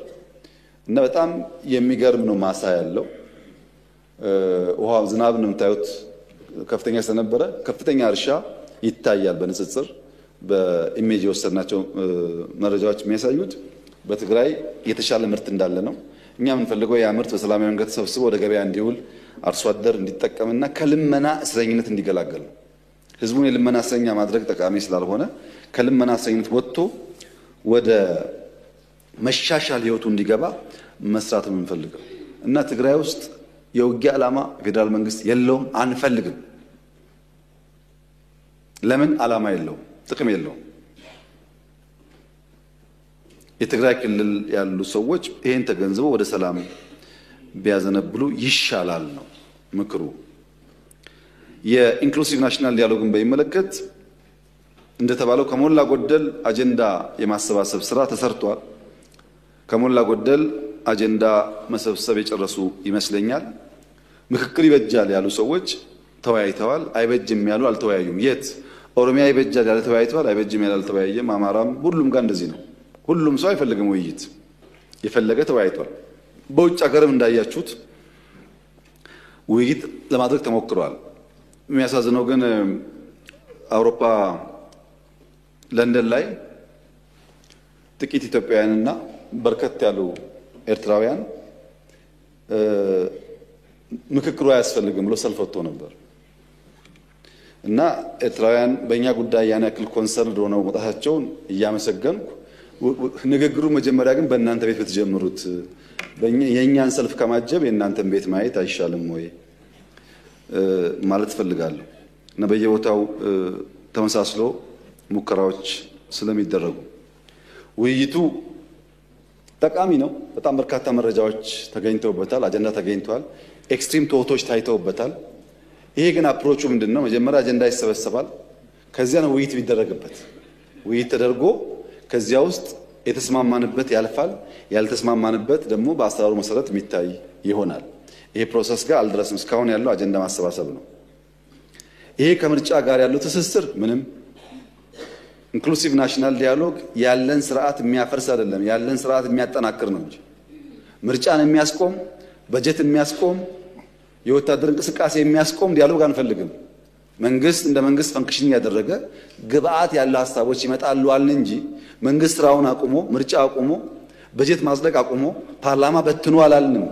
እና በጣም የሚገርም ነው። ማሳ ያለው ውሃ ዝናብ ነው የምታዩት ከፍተኛ ስለነበረ ከፍተኛ እርሻ ይታያል። በንጽጽር በኢሜጅ የወሰድናቸው መረጃዎች የሚያሳዩት በትግራይ የተሻለ ምርት እንዳለ ነው። እኛ የምንፈልገው ያ ምርት በሰላማዊ መንገድ ተሰብስቦ ወደ ገበያ እንዲውል አርሶ አደር እንዲጠቀምና ከልመና እስረኝነት እንዲገላገል ነው። ህዝቡን የልመና እስረኛ ማድረግ ጠቃሚ ስላልሆነ ከልመና እስረኝነት ወጥቶ ወደ መሻሻል ህይወቱ እንዲገባ መስራት ነው የምንፈልገው እና ትግራይ ውስጥ የውጊያ ዓላማ ፌደራል መንግስት የለውም፣ አንፈልግም። ለምን? ዓላማ የለውም፣ ጥቅም የለውም። የትግራይ ክልል ያሉ ሰዎች ይሄን ተገንዝበው ወደ ሰላም ቢያዘነብሉ ይሻላል ነው ምክሩ። የኢንክሉሲቭ ናሽናል ዲያሎግን በሚመለከት እንደተባለው ከሞላ ጎደል አጀንዳ የማሰባሰብ ስራ ተሰርቷል። ከሞላ ጎደል አጀንዳ መሰብሰብ የጨረሱ ይመስለኛል። ምክክር ይበጃል ያሉ ሰዎች ተወያይተዋል። አይበጅም ያሉ አልተወያዩም። የት? ኦሮሚያ ይበጃል ያለ ተወያይተዋል፣ አይበጅም ያለ አልተወያየም። አማራም ሁሉም ጋር እንደዚህ ነው። ሁሉም ሰው አይፈልግም ውይይት፣ የፈለገ ተወያይቷል። በውጭ ሀገርም እንዳያችሁት ውይይት ለማድረግ ተሞክሯል። የሚያሳዝነው ግን አውሮፓ ለንደን ላይ ጥቂት ኢትዮጵያውያንና በርከት ያሉ ኤርትራውያን ምክክሩ አያስፈልግም ብሎ ሰልፍ ወጥቶ ነበር እና ኤርትራውያን በእኛ ጉዳይ ያን ያክል ኮንሰርን ሆነው መጣታቸውን እያመሰገንኩ ንግግሩ መጀመሪያ ግን በእናንተ ቤት ብትጀምሩት የእኛን ሰልፍ ከማጀብ የእናንተን ቤት ማየት አይሻልም ወይ ማለት ፈልጋለሁ እና በየቦታው ተመሳስሎ ሙከራዎች ስለሚደረጉ ውይይቱ ጠቃሚ ነው። በጣም በርካታ መረጃዎች ተገኝተውበታል፣ አጀንዳ ተገኝቷል፣ ኤክስትሪም ቶቶች ታይተውበታል። ይሄ ግን አፕሮቹ ምንድነው? መጀመሪያ አጀንዳ ይሰበሰባል፣ ከዚያ ነው ውይይት ቢደረግበት። ውይይት ተደርጎ ከዚያ ውስጥ የተስማማንበት ያልፋል፣ ያልተስማማንበት ደግሞ በአሰራሩ መሰረት የሚታይ ይሆናል። ይሄ ፕሮሰስ ጋር አልደረስም። እስካሁን ያለው አጀንዳ ማሰባሰብ ነው። ይሄ ከምርጫ ጋር ያለው ትስስር ምንም ኢንክሉሲቭ ናሽናል ዲያሎግ ያለን ስርዓት የሚያፈርስ አይደለም፣ ያለን ስርዓት የሚያጠናክር ነው እንጂ ምርጫን የሚያስቆም በጀት የሚያስቆም የወታደር እንቅስቃሴ የሚያስቆም ዲያሎግ አንፈልግም። መንግስት እንደ መንግስት ፈንክሽን ያደረገ ግብአት ያለው ሐሳቦች ይመጣሉ አልን እንጂ መንግስት ስራውን አቁሞ ምርጫ አቁሞ በጀት ማጽደቅ አቁሞ ፓርላማ በትኑ አላልንም።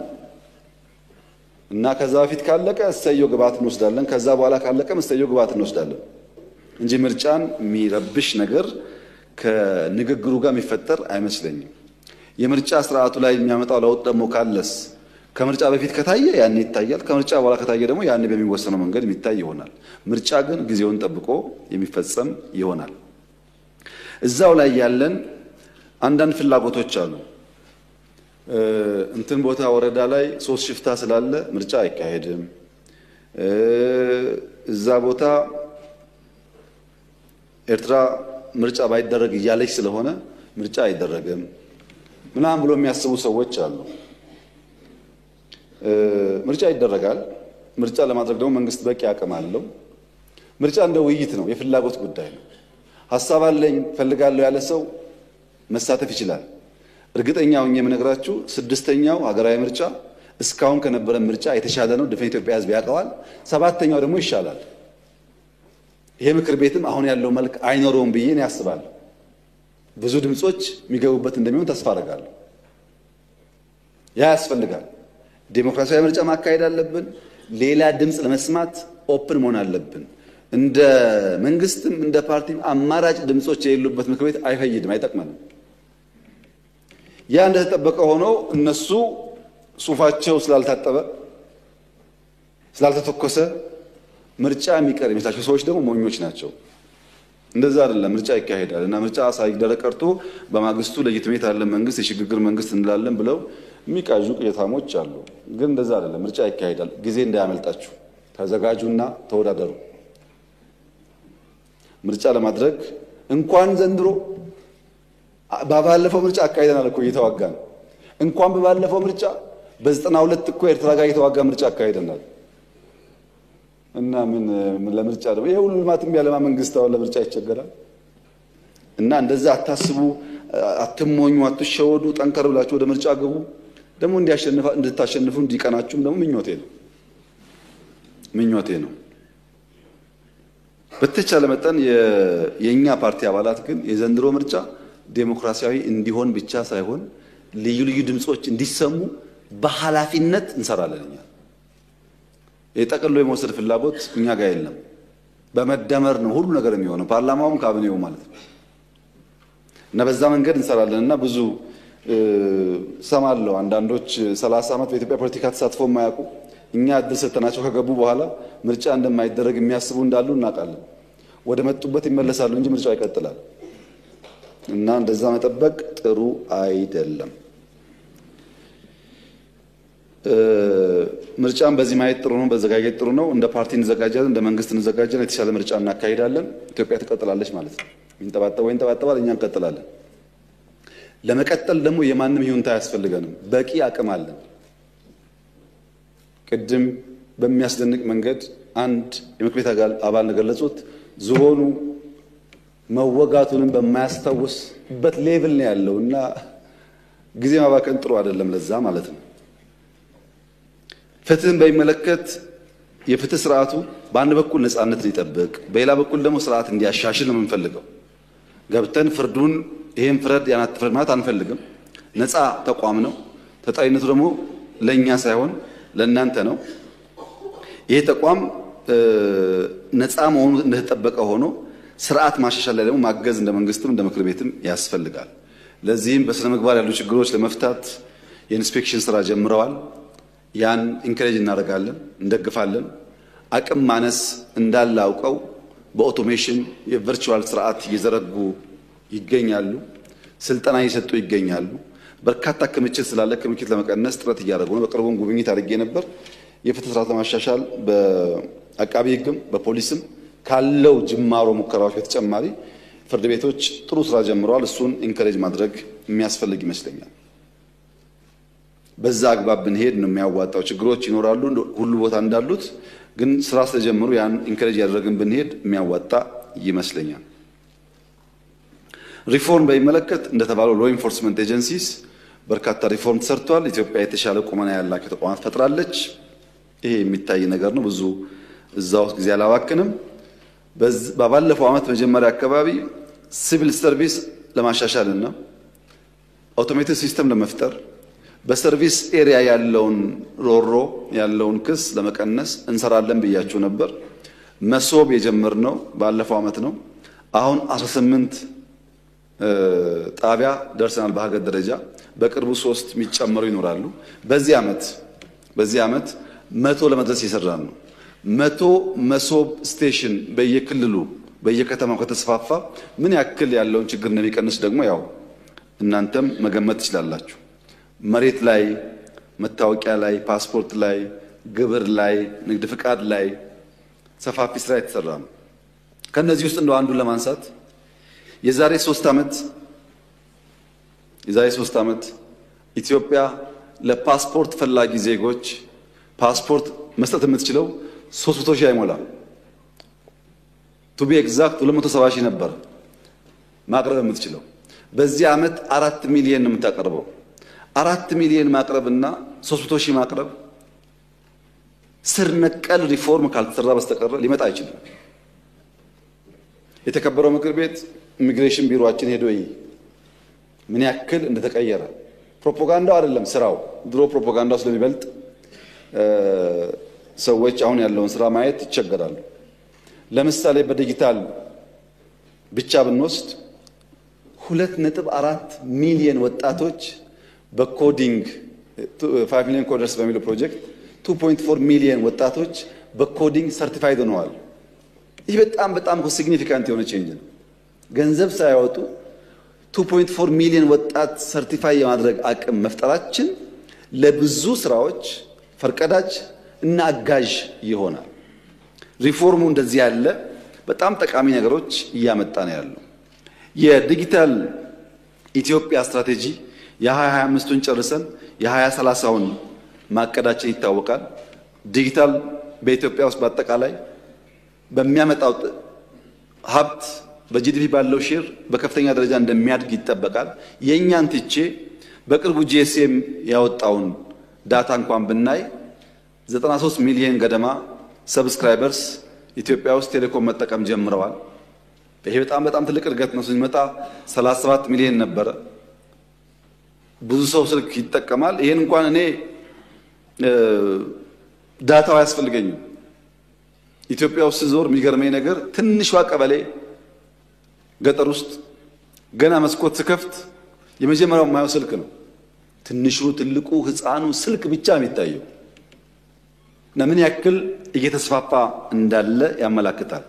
እና ከዛ በፊት ካለቀ እሰየው ግብዓት እንወስዳለን፣ ከዛ በኋላ ካለቀ እሰየው ግብዓት እንወስዳለን እንጂ ምርጫን የሚረብሽ ነገር ከንግግሩ ጋር የሚፈጠር አይመስለኝም። የምርጫ ስርዓቱ ላይ የሚያመጣው ለውጥ ደግሞ ካለስ ከምርጫ በፊት ከታየ ያን ይታያል፣ ከምርጫ በኋላ ከታየ ደግሞ ያን በሚወሰነው መንገድ የሚታይ ይሆናል። ምርጫ ግን ጊዜውን ጠብቆ የሚፈጸም ይሆናል። እዛው ላይ ያለን አንዳንድ ፍላጎቶች አሉ። እንትን ቦታ ወረዳ ላይ 3 ሽፍታ ስላለ ምርጫ አይካሄድም፣ እዛ ቦታ ኤርትራ ምርጫ ባይደረግ እያለች ስለሆነ ምርጫ አይደረግም ምናምን ብሎ የሚያስቡ ሰዎች አሉ። ምርጫ ይደረጋል። ምርጫ ለማድረግ ደግሞ መንግስት በቂ አቅም አለው። ምርጫ እንደ ውይይት ነው፣ የፍላጎት ጉዳይ ነው። ሐሳብ አለኝ ፈልጋለሁ ያለ ሰው መሳተፍ ይችላል። እርግጠኛው የምነግራችሁ 6ኛው ሀገራዊ ምርጫ እስካሁን ከነበረ ምርጫ የተሻለ ነው። ድፍን ኢትዮጵያ ሕዝብ ያውቀዋል። 7ኛው ደግሞ ይሻላል። ይሄ ምክር ቤትም አሁን ያለው መልክ አይኖረውም ብዬ ነው ያስባለሁ። ብዙ ድምጾች የሚገቡበት እንደሚሆን ተስፋ አደርጋለሁ። ያ ያስፈልጋል። ዴሞክራሲያዊ ምርጫ ማካሄድ አለብን። ሌላ ድምጽ ለመስማት ኦፕን መሆን አለብን። እንደ መንግስትም እንደ ፓርቲም አማራጭ ድምጾች የሌሉበት ምክር ቤት አይፈይድም፣ አይጠቅመንም። ያ እንደተጠበቀ ሆኖ እነሱ ሱፋቸው ስላልታጠበ ስላልተተኮሰ ምርጫ የሚቀር የሚታቸው ሰዎች ደግሞ ሞኞች ናቸው። እንደዛ አይደለም። ምርጫ ይካሄዳል እና ምርጫ ሳይደረግ ቀርቶ በማግስቱ ለጅትሜት ያለ መንግስት የሽግግር መንግስት እንላለን ብለው የሚቃዡ ቅየታሞች አሉ። ግን እንደዛ አይደለም። ምርጫ ይካሄዳል። ጊዜ እንዳያመልጣችሁ ተዘጋጁና ተወዳደሩ። ምርጫ ለማድረግ እንኳን ዘንድሮ ባለፈው ምርጫ አካሄደናል እኮ እየተዋጋን እንኳን ባለፈው ምርጫ በ92 እኮ ኤርትራ ጋር እየተዋጋ ምርጫ አካሄደናል። እና ምን ለምርጫ ደግሞ ይሄ ሁሉ ልማትም ያለማ መንግስት አሁን ለምርጫ ይቸገራል። እና እንደዛ አታስቡ፣ አትሞኙ፣ አትሸወዱ። ጠንከር ብላችሁ ወደ ምርጫ ግቡ። ደግሞ እንድታሸንፉ እንዲቀናችሁም ደግሞ ምኞቴ ነው። በተቻለ መጠን የኛ ፓርቲ አባላት ግን የዘንድሮ ምርጫ ዴሞክራሲያዊ እንዲሆን ብቻ ሳይሆን ልዩ ልዩ ድምጾች እንዲሰሙ በኃላፊነት እንሰራለን። እኛ የጠቅሎ የመውሰድ ፍላጎት እኛ ጋር የለም። በመደመር ነው ሁሉ ነገር የሚሆነው፣ ፓርላማውም ካቢኔው ማለት ነው። እና በዛ መንገድ እንሰራለን። እና ብዙ ሰማለሁ አንዳንዶች 30 ዓመት በኢትዮጵያ ፖለቲካ ተሳትፎ የማያውቁ እኛ እድል ሰጥተናቸው ከገቡ በኋላ ምርጫ እንደማይደረግ የሚያስቡ እንዳሉ እናውቃለን። ወደ መጡበት ይመለሳሉ እንጂ ምርጫው ይቀጥላል። እና እንደዛ መጠበቅ ጥሩ አይደለም። ምርጫን በዚህ ማየት ጥሩ ነው፣ በዘጋጀት ጥሩ ነው። እንደ ፓርቲ እንዘጋጃለን፣ እንደ መንግስት እንዘጋጃለን። የተሻለ ምርጫ እናካሂዳለን። ኢትዮጵያ ትቀጥላለች ማለት ነው። ይንጠባጠባል፣ እኛ እንቀጥላለን። ለመቀጠል ደግሞ የማንም ይሁንታ አያስፈልገንም። በቂ አቅም አለን። ቅድም በሚያስደንቅ መንገድ አንድ የምክር ቤት አባል እንደገለጹት ዝሆኑ መወጋቱንም በማያስታውስበት ሌቭል ነው ያለው እና ጊዜ ማባከን ጥሩ አይደለም ለዛ ማለት ነው። ፍትህን በሚመለከት የፍትህ ስርዓቱ በአንድ በኩል ነፃነት ሊጠብቅ፣ በሌላ በኩል ደግሞ ስርዓት እንዲያሻሽል ነው የምንፈልገው። ገብተን ፍርዱን ይሄን ፍረድ ያን አትፍረድ ማለት አንፈልግም። ነፃ ተቋም ነው። ተጠሪነቱ ደግሞ ለኛ ሳይሆን ለእናንተ ነው። ይሄ ተቋም ነፃ መሆኑ እንደተጠበቀ ሆኖ ስርዓት ማሻሻል ላይ ደግሞ ማገዝ እንደ መንግስትም እንደ ምክር ቤትም ያስፈልጋል። ለዚህም በስነ ምግባር ያሉ ችግሮች ለመፍታት የኢንስፔክሽን ስራ ጀምረዋል። ያን ኢንከሬጅ እናደርጋለን፣ እንደግፋለን። አቅም ማነስ እንዳለ አውቀው በኦቶሜሽን የቨርቹዋል ስርዓት እየዘረጉ ይገኛሉ። ስልጠና እየሰጡ ይገኛሉ። በርካታ ክምችት ስላለ ክምችት ለመቀነስ ጥረት እያደረጉ ነው። በቅርቡም ጉብኝት አድርጌ ነበር። የፍትህ ስርዓት ለማሻሻል በአቃቢ ህግም በፖሊስም ካለው ጅማሮ ሙከራዎች በተጨማሪ ፍርድ ቤቶች ጥሩ ስራ ጀምረዋል። እሱን ኢንከሬጅ ማድረግ የሚያስፈልግ ይመስለኛል። በዛ አግባብ ብንሄድ ነው የሚያዋጣው። ችግሮች ይኖራሉ ሁሉ ቦታ እንዳሉት፣ ግን ስራ ስለጀመሩ ያን ኢንከሬጅ ያደረግን ብንሄድ የሚያዋጣ ይመስለኛል። ሪፎርም በሚመለከት እንደተባለው ሎ ኢንፎርስመንት ኤጀንሲስ በርካታ ሪፎርም ተሰርቷል። ኢትዮጵያ የተሻለ ቁመና ያላቸው ተቋማት ፈጥራለች። ይሄ የሚታይ ነገር ነው። ብዙ እዛ ውስጥ ጊዜ አላባክንም። ባለፈው ዓመት መጀመሪያ አካባቢ ሲቪል ሰርቪስ ለማሻሻልና አውቶሜትድ ሲስተም ለመፍጠር በሰርቪስ ኤሪያ ያለውን ሮሮ ያለውን ክስ ለመቀነስ እንሰራለን ብያችሁ ነበር። መሶብ የጀመርነው ባለፈው ዓመት ነው። አሁን 18 ጣቢያ ደርሰናል በሀገር ደረጃ። በቅርቡ 3 የሚጨመሩ ይኖራሉ። በዚህ ዓመት 100 ለመድረስ እየሰራን ነው። 100 መሶብ ስቴሽን በየክልሉ በየከተማው ከተስፋፋ ምን ያክል ያለውን ችግር እንደሚቀንስ ደግሞ ያው እናንተም መገመት ትችላላችሁ። መሬት ላይ፣ መታወቂያ ላይ፣ ፓስፖርት ላይ፣ ግብር ላይ፣ ንግድ ፍቃድ ላይ ሰፋፊ ስራ የተሰራ ነው። ከነዚህ ውስጥ እንደው አንዱን ለማንሳት የዛሬ 3 ዓመት ኢትዮጵያ ለፓስፖርት ፈላጊ ዜጎች ፓስፖርት መስጠት የምትችለው 300,000 አይሞላም። ቱ ቢ ኤግዛክት 270,000 ነበር ማቅረብ የምትችለው። በዚህ ዓመት 4 ሚሊዮን ነው የምታቀርበው። 4 ሚሊዮን ማቅረብና 300,000 ማቅረብ ስር ነቀል ሪፎርም ካልተሰራ በስተቀር ሊመጣ አይችልም። የተከበረው ምክር ቤት ኢሚግሬሽን ቢሮአችን ሄዶ ምን ያክል እንደተቀየረ ፕሮፓጋንዳው አይደለም ስራው። ድሮ ፕሮፓጋንዳው ስለሚበልጥ ሰዎች አሁን ያለውን ስራ ማየት ይቸገራሉ። ለምሳሌ በዲጂታል ብቻ ብንወስድ 2.4 ሚሊዮን ወጣቶች በኮዲንግ 5 ሚሊዮን ኮደርስ በሚለው ፕሮጀክት 2.4 ሚሊዮን ወጣቶች በኮዲንግ ሰርቲፋይድ ሆነዋል። ይህ በጣም ሲግኒፊካንት የሆነ ቼንጅ ነው። ገንዘብ ሳያወጡ 2.4 ሚሊዮን ወጣት ሰርቲፋይ የማድረግ አቅም መፍጠራችን ለብዙ ስራዎች ፈርቀዳጅ እና አጋዥ ይሆናል። ሪፎርሙ እንደዚህ ያለ በጣም ጠቃሚ ነገሮች እያመጣ ነው ያለው። የዲጂታል ኢትዮጵያ ስትራቴጂ የ2025ን ጨርሰን የ2030ን ማቀዳችን ይታወቃል። ዲጂታል በኢትዮጵያ ውስጥ በአጠቃላይ በሚያመጣው ሀብት በጂዲፒ ባለው ሼር በከፍተኛ ደረጃ እንደሚያድግ ይጠበቃል። የኛን ትቼ በቅርቡ ጂኤስኤም ያወጣውን ዳታ እንኳን ብናይ 93 ሚሊዮን ገደማ ሰብስክራይበርስ ኢትዮጵያ ውስጥ ቴሌኮም መጠቀም ጀምረዋል። ይሄ በጣም ትልቅ እድገት ነው። ስንመጣ 37 ሚሊዮን ነበረ። ብዙ ሰው ስልክ ይጠቀማል። ይሄን እንኳን እኔ ዳታው አያስፈልገኝም። ኢትዮጵያ ውስጥ ዞር የሚገርመኝ ነገር ትንሿ ቀበሌ ገጠር ውስጥ ገና መስኮት ስከፍት የመጀመሪያው የማየው ስልክ ነው። ትንሹ፣ ትልቁ፣ ህፃኑ ስልክ ብቻ የሚታየው እና ምን ያክል እየተስፋፋ እንዳለ ያመላክታል።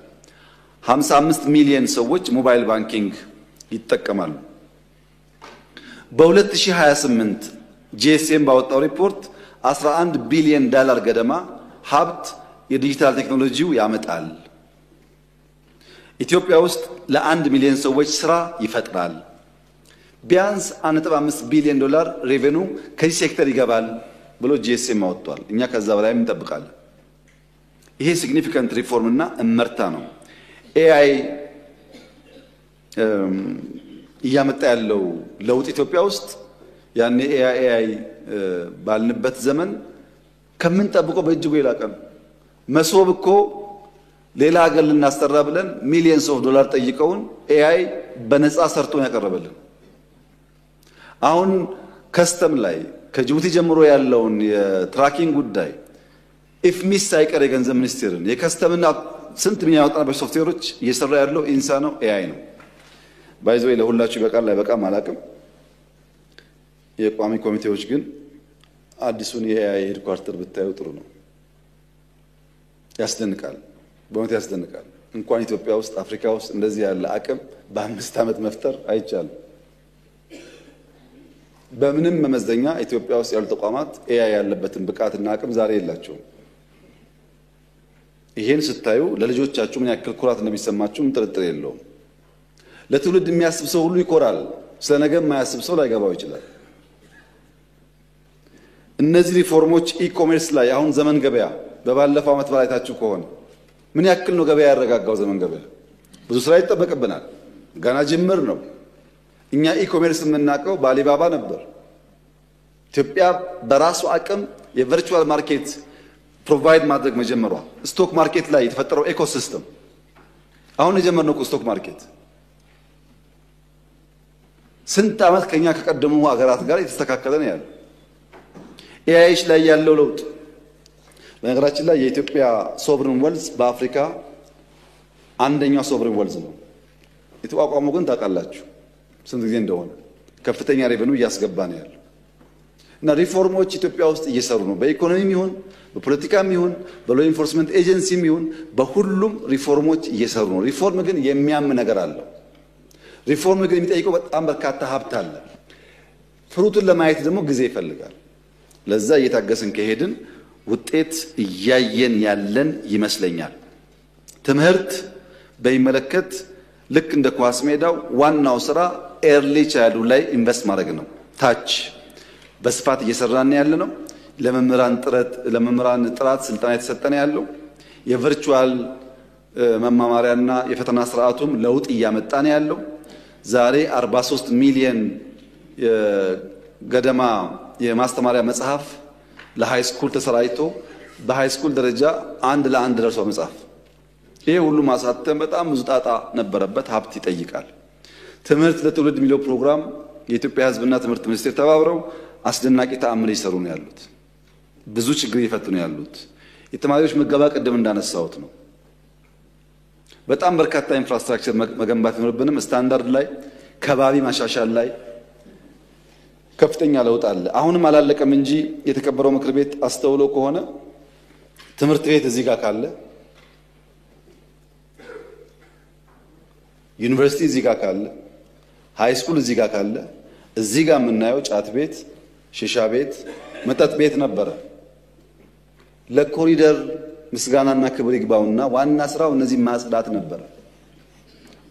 55 ሚሊዮን ሰዎች ሞባይል ባንኪንግ ይጠቀማሉ። በ2028 ጂኤስኤም ባወጣው ሪፖርት 11 ቢሊዮን ዶላር ገደማ ሀብት የዲጂታል ቴክኖሎጂው ያመጣል። ኢትዮጵያ ውስጥ ለ1 ሚሊዮን ሰዎች ስራ ይፈጥራል። ቢያንስ 1.5 ቢሊዮን ዶላር ሬቬኑ ከዚህ ሴክተር ይገባል ብሎ ጂኤስኤም አወጥቷል። እኛ ከዛ በላይ እንጠብቃለን። ይሄ ሲግኒፊካንት ሪፎርም እና እመርታ ነው። ኤአይ እያመጣ ያለው ለውጥ ኢትዮጵያ ውስጥ ያኔ ኤአይ ባልንበት ዘመን ከምንጠብቀው በእጅጉ የላቀ ነው። መሶብ እኮ ሌላ ሀገር ልናሰራ ብለን ሚሊየንስ ኦፍ ዶላር ጠይቀውን ኤአይ በነፃ ሰርቶን ያቀረበልን። አሁን ከስተም ላይ ከጅቡቲ ጀምሮ ያለውን የትራኪንግ ጉዳይ ኢፍሚስ ሳይቀር የገንዘብ ሚኒስቴርን የከስተምና ስንት የሚያወጣበት ሶፍትዌሮች እየሰራ ያለው ኢንሳ ነው፣ ኤአይ ነው። ባይዘው ለሁላችሁ ይበቃል አይበቃም አላውቅም። የቋሚ ኮሚቴዎች ግን አዲሱን የኤአይ ሄድኳርተር ብታዩ ጥሩ ነው። ያስደንቃል፣ በእውነት ያስደንቃል። እንኳን ኢትዮጵያ ውስጥ አፍሪካ ውስጥ እንደዚህ ያለ አቅም በ5 ዓመት መፍጠር አይቻልም። በምንም መመዘኛ ኢትዮጵያ ውስጥ ያሉ ተቋማት ኤአይ ያለበትን ብቃትና አቅም ዛሬ የላቸውም። ይሄን ስታዩ ለልጆቻችሁ ምን ያክል ኩራት እንደሚሰማችሁ ጥርጥር የለውም። ለትውልድ የሚያስብ ሰው ሁሉ ይኮራል። ስለነገ የማያስብ ሰው ላይገባው ይችላል። እነዚህ ሪፎርሞች ኢኮሜርስ ላይ አሁን ዘመን ገበያ በባለፈው ዓመት ባላይታችሁ ከሆነ ምን ያክል ነው ገበያ ያረጋጋው? ዘመን ገበያ ብዙ ስራ ይጠበቅብናል። ገና ጅምር ነው። እኛ ኢኮሜርስ የምናውቀው በአሊባባ ነበር። ኢትዮጵያ በራሱ አቅም የቨርቹዋል ማርኬት ፕሮቫይድ ማድረግ መጀመሯ፣ ስቶክ ማርኬት ላይ የተፈጠረው ኢኮሲስተም አሁን የጀመርነው ስቶክ ማርኬት ስንት ዓመት ከኛ ከቀደሙ ሀገራት ጋር የተስተካከለ ነው ያለው። ኤአይሽ ላይ ያለው ለውጥ በነገራችን ላይ የኢትዮጵያ ሶቨሬን ዌልዝ በአፍሪካ አንደኛው ሶቨሬን ዌልዝ ነው። የተቋቋመው ግን ታውቃላችሁ ስንት ጊዜ እንደሆነ ከፍተኛ ሬቨኑ እያስገባ ነው ያለው እና ሪፎርሞች ኢትዮጵያ ውስጥ እየሰሩ ነው። በኢኮኖሚም ይሁን በፖለቲካም ይሁን በሎ ኢንፎርስመንት ኤጀንሲም ይሁን በሁሉም ሪፎርሞች እየሰሩ ነው። ሪፎርም ግን የሚያም ነገር አለው። ሪፎርም ግን የሚጠይቀው በጣም በርካታ ሀብት አለ። ፍሩቱን ለማየት ደግሞ ጊዜ ይፈልጋል። ለዛ እየታገስን ከሄድን ውጤት እያየን ያለን ይመስለኛል። ትምህርት በሚመለከት ልክ እንደ ኳስ ሜዳው ዋናው ስራ ኤርሊ ቻይልድ ላይ ኢንቨስት ማድረግ ነው። ታች በስፋት እየሰራን ያለ ነው። ለመምህራን ጥራት ስልጠና የተሰጠነ ያለው የቨርቹዋል መማማሪያና የፈተና ስርዓቱም ለውጥ እያመጣ ነው ያለው። ዛሬ 43 ሚሊዮን ገደማ የማስተማሪያ መጽሐፍ ለሃይ ስኩል ተሰራጭቶ በሃይ ስኩል ደረጃ 1:1 ደርሷል መጽሐፍ። ይሄ ሁሉ ማሳተም በጣም ብዙ ጣጣ ነበረበት፣ ሀብት ይጠይቃል። ትምህርት ለትውልድ የሚለው ፕሮግራም የኢትዮጵያ ሕዝብና ትምህርት ሚኒስቴር ተባብረው አስደናቂ ተአምር ይሰሩ ነው ያሉት። ብዙ ችግር ይፈቱ ነው ያሉት። የተማሪዎች ምገባ ቅድም እንዳነሳሁት ነው። በጣም በርካታ ኢንፍራስትራክቸር መገንባት ይኖርብንም። ስታንዳርድ ላይ ከባቢ ማሻሻል ላይ ከፍተኛ ለውጥ አለ። አሁንም አላለቀም እንጂ የተከበረው ምክር ቤት አስተውሎ ከሆነ ትምህርት ቤት እዚህ ጋር ካለ፣ ዩኒቨርሲቲ እዚህ ጋር ካለ፣ ሃይ ስኩል እዚህ ጋር ካለ፣ እዚህ ጋር የምናየው ጫት ቤት፣ ሺሻ ቤት፣ መጠጥ ቤት ነበረ። ለኮሪደር ምስጋናና ክብር ይግባውና ዋና ስራው እነዚህ ማጽዳት ነበር።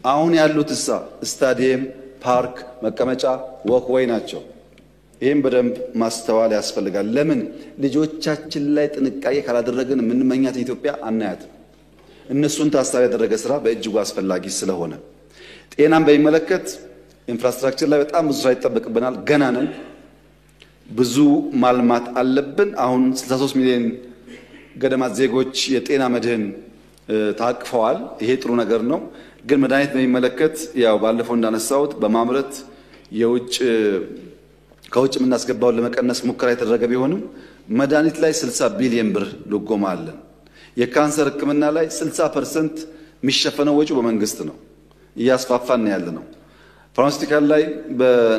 አሁን ያሉት ስታዲየም፣ ፓርክ፣ መቀመጫ፣ ወክዌይ ናቸው። ይሄን በደንብ ማስተዋል ያስፈልጋል። ለምን ልጆቻችን ላይ ጥንቃቄ ካላደረግን የምንመኛት ኢትዮጵያ አናያትም። እነሱን ታሳቢ ያደረገ ስራ በእጅጉ አስፈላጊ ስለሆነ ጤናን በሚመለከት ኢንፍራስትራክቸር ላይ በጣም ብዙ ስራ ይጠበቅብናል። ገና ነን። ብዙ ማልማት አለብን። አሁን 63 ሚሊዮን ገደማ ዜጎች የጤና መድህን ታቅፈዋል። ይሄ ጥሩ ነገር ነው። ግን መድኃኒት በሚመለከት ያው ባለፈው እንዳነሳሁት በማምረት ከውጭ የምናስገባውን ለመቀነስ ሙከራ የተደረገ ቢሆንም መድኃኒት ላይ 60 ቢሊዮን ብር ልጎማ አለን። የካንሰር ሕክምና ላይ 60% የሚሸፈነው ወጪው በመንግስት ነው። እያስፋፋን ያለ ነው። ፋርማሲውቲካል ላይ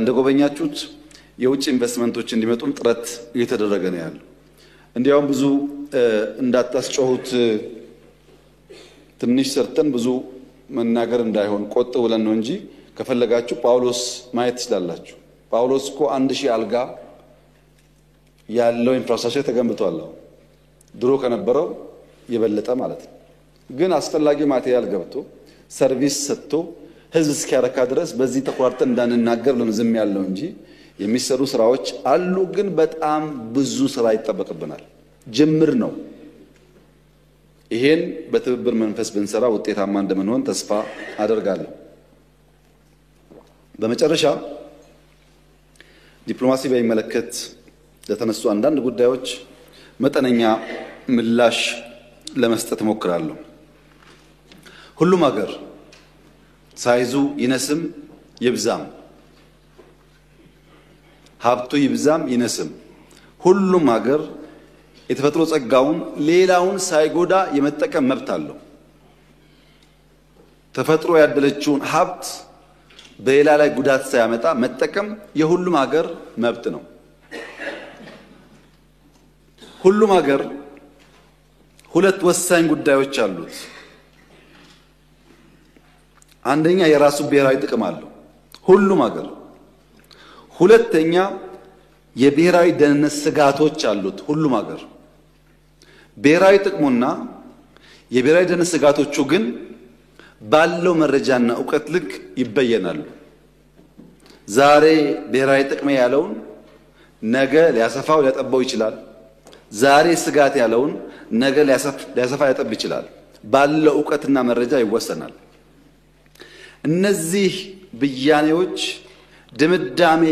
እንደጎበኛችሁት የውጭ ኢንቨስትመንቶች እንዲመጡም ጥረት እየተደረገ ነው ያለው። እንዲያውም ብዙ እንዳታስጨሁት ትንሽ ሰርተን ብዙ መናገር እንዳይሆን ቆጥ ብለን ነው እንጂ ከፈለጋችሁ ጳውሎስ ማየት ትችላላችሁ። ጳውሎስ እኮ 1000 አልጋ ያለው ኢንፍራስትራክቸር ተገንብቷል። ድሮ ከነበረው የበለጠ ማለት ነው። ግን አስፈላጊ ማቴሪያል ገብቶ ሰርቪስ ሰጥቶ ህዝብ እስኪያረካ ድረስ በዚህ ተቋርጠን እንዳንናገር ነው ዝም ያለው እንጂ የሚሰሩ ስራዎች አሉ። ግን በጣም ብዙ ስራ ይጠበቅብናል። ጅምር ነው። ይሄን በትብብር መንፈስ ብንሰራ ውጤታማ እንደምንሆን ተስፋ አደርጋለሁ። በመጨረሻ ዲፕሎማሲ በሚመለከት ለተነሱ አንዳንድ ጉዳዮች መጠነኛ ምላሽ ለመስጠት እሞክራለሁ። ሁሉም ሀገር ሳይዙ ይነስም ይብዛም፣ ሀብቱ ይብዛም ይነስም፣ ሁሉም ሀገር የተፈጥሮ ጸጋውን ሌላውን ሳይጎዳ የመጠቀም መብት አለው። ተፈጥሮ ያደለችውን ሀብት በሌላ ላይ ጉዳት ሳያመጣ መጠቀም የሁሉም ሀገር መብት ነው። ሁሉም ሀገር ሁለት ወሳኝ ጉዳዮች አሉት። አንደኛ የራሱ ብሔራዊ ጥቅም አለው ሁሉም ሀገር። ሁለተኛ የብሔራዊ ደህንነት ስጋቶች አሉት ሁሉም ሀገር። ብሔራዊ ጥቅሙና የብሔራዊ ደህንነት ስጋቶቹ ግን ባለው መረጃና ዕውቀት ልክ ይበየናሉ። ዛሬ ብሔራዊ ጥቅም ያለውን ነገ ሊያሰፋው ሊያጠባው ይችላል። ዛሬ ስጋት ያለውን ነገ ሊያሰፋ ሊያጠብ ይችላል። ባለው ዕውቀትና መረጃ ይወሰናል። እነዚህ ብያኔዎች ድምዳሜ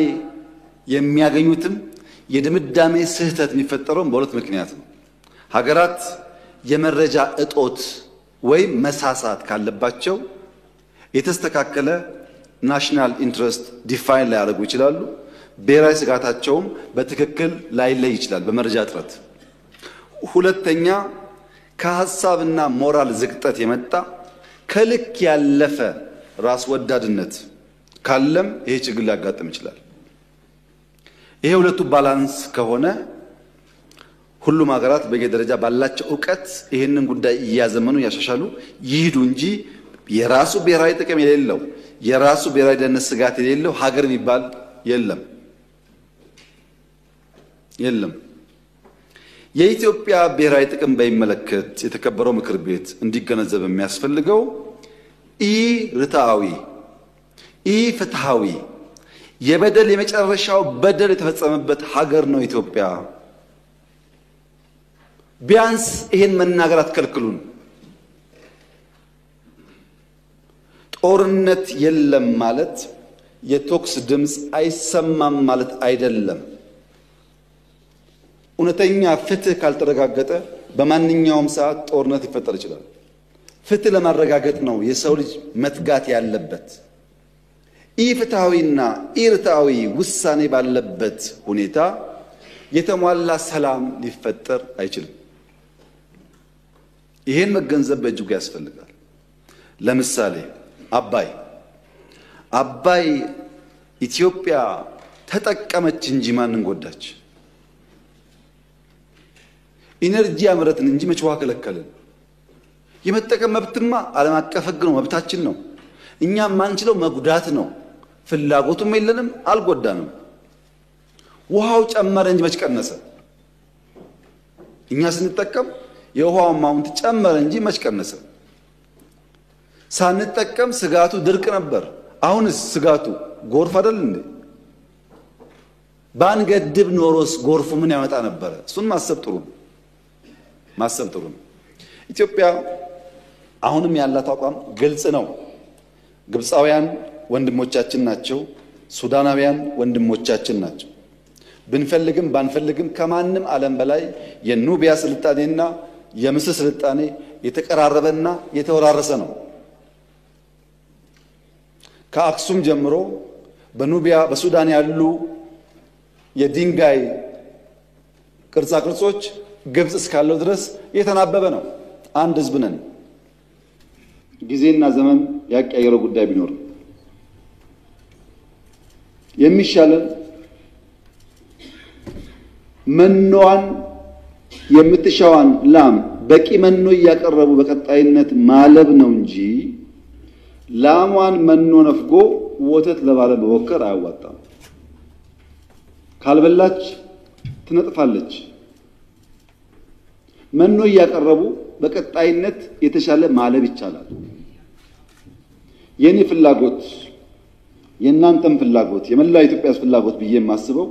የሚያገኙትም የድምዳሜ ስህተት የሚፈጠረውም በሁለት ምክንያት ነው። ሀገራት የመረጃ እጦት ወይም መሳሳት ካለባቸው የተስተካከለ ናሽናል ኢንትረስት ዲፋይን ሊያደርጉ ይችላሉ። ብሔራዊ ስጋታቸውም በትክክል ላይለይ ይችላል በመረጃ እጥረት። ሁለተኛ ከሐሳብና ሞራል ዝቅጠት የመጣ ከልክ ያለፈ ራስ ወዳድነት ካለም ይሄ ችግር ሊያጋጥም ይችላል። ይሄ ሁለቱ ባላንስ ከሆነ ሁሉም ሀገራት በየደረጃ ባላቸው ዕውቀት ይሄንን ጉዳይ እያዘመኑ ያሻሻሉ ይሄዱ እንጂ የራሱ ብሔራዊ ጥቅም የሌለው የራሱ ብሔራዊ ደህንነት ስጋት የሌለው ሀገር የሚባል የለም። የኢትዮጵያ ብሔራዊ ጥቅም በሚመለከት የተከበረው ምክር ቤት እንዲገነዘብ የሚያስፈልገው ፍትሃዊ የበደል የመጨረሻው በደል የተፈጸመበት ሀገር ነው ኢትዮጵያ። ቢያንስ ይሄን መናገር አትከልክሉን። ጦርነት የለም ማለት የቶክስ ድምጽ አይሰማም ማለት አይደለም። እውነተኛ ፍትህ ካልተረጋገጠ በማንኛውም ሰዓት ጦርነት ሊፈጠር ይችላል። ፍትህ ለማረጋገጥ ነው የሰው ልጅ መትጋት ያለበት። ኢፍትሃዊና ኢርታዊ ውሳኔ ባለበት ሁኔታ የተሟላ ሰላም ሊፈጠር አይችልም። ይሄን መገንዘብ በእጅጉ ያስፈልጋል። ለምሳሌ አባይ ኢትዮጵያ ተጠቀመች እንጂ ማንን ጎዳች? ኢነርጂ አመረትን እንጂ መች ውሃ ከለከልን? የመጠቀም መብትማ ዓለም አቀፍ ሕግ ነው፣ መብታችን ነው። እኛ ማንችለው መጉዳት ነው። ፍላጎቱም የለንም፣ አልጎዳንም። ውሃው ጨመረ እንጂ መች ቀነሰ? እኛ ስንጠቀም የውሃው አማውንት ጨመረ እንጂ መች ቀነሰ? ሳንጠቀም ስጋቱ ድርቅ ነበር። አሁንስ ስጋቱ ጎርፍ አይደል እንዴ? ባንገድብ ኖሮስ ጎርፉ ምን ያመጣ ነበረ? እሱን ማሰብ ጥሩ ነው። ኢትዮጵያ አሁንም ያላት አቋም ግልጽ ነው። ግብፃውያን ወንድሞቻችን ናቸው። ሱዳናውያን ወንድሞቻችን ናቸው። ብንፈልግም ባንፈልግም ከማንም ዓለም በላይ የኑቢያ ስልጣኔና የምስር ስልጣኔ የተቀራረበና የተወራረሰ ነው። ከአክሱም ጀምሮ በኑቢያ በሱዳን ያሉ የድንጋይ ቅርጻ ቅርጾች ግብጽ እስካለው ድረስ የተናበበ ነው። አንድ ህዝብ ነን። ጊዜና ዘመን ያቀያየረው ጉዳይ ቢኖር የሚሻለን መኖዋን የምትሻዋን ላም በቂ መኖ እያቀረቡ በቀጣይነት ማለብ ነው እንጂ ላሟን መኖ ነፍጎ ወተት ለባለ መወከር አያዋጣም። ካልበላች ትነጥፋለች። መኖ እያቀረቡ በቀጣይነት የተሻለ ማለብ ይቻላል። የኔ ፍላጎት የእናንተም ፍላጎት የመላው ኢትዮጵያ ፍላጎት ብዬ የማስበው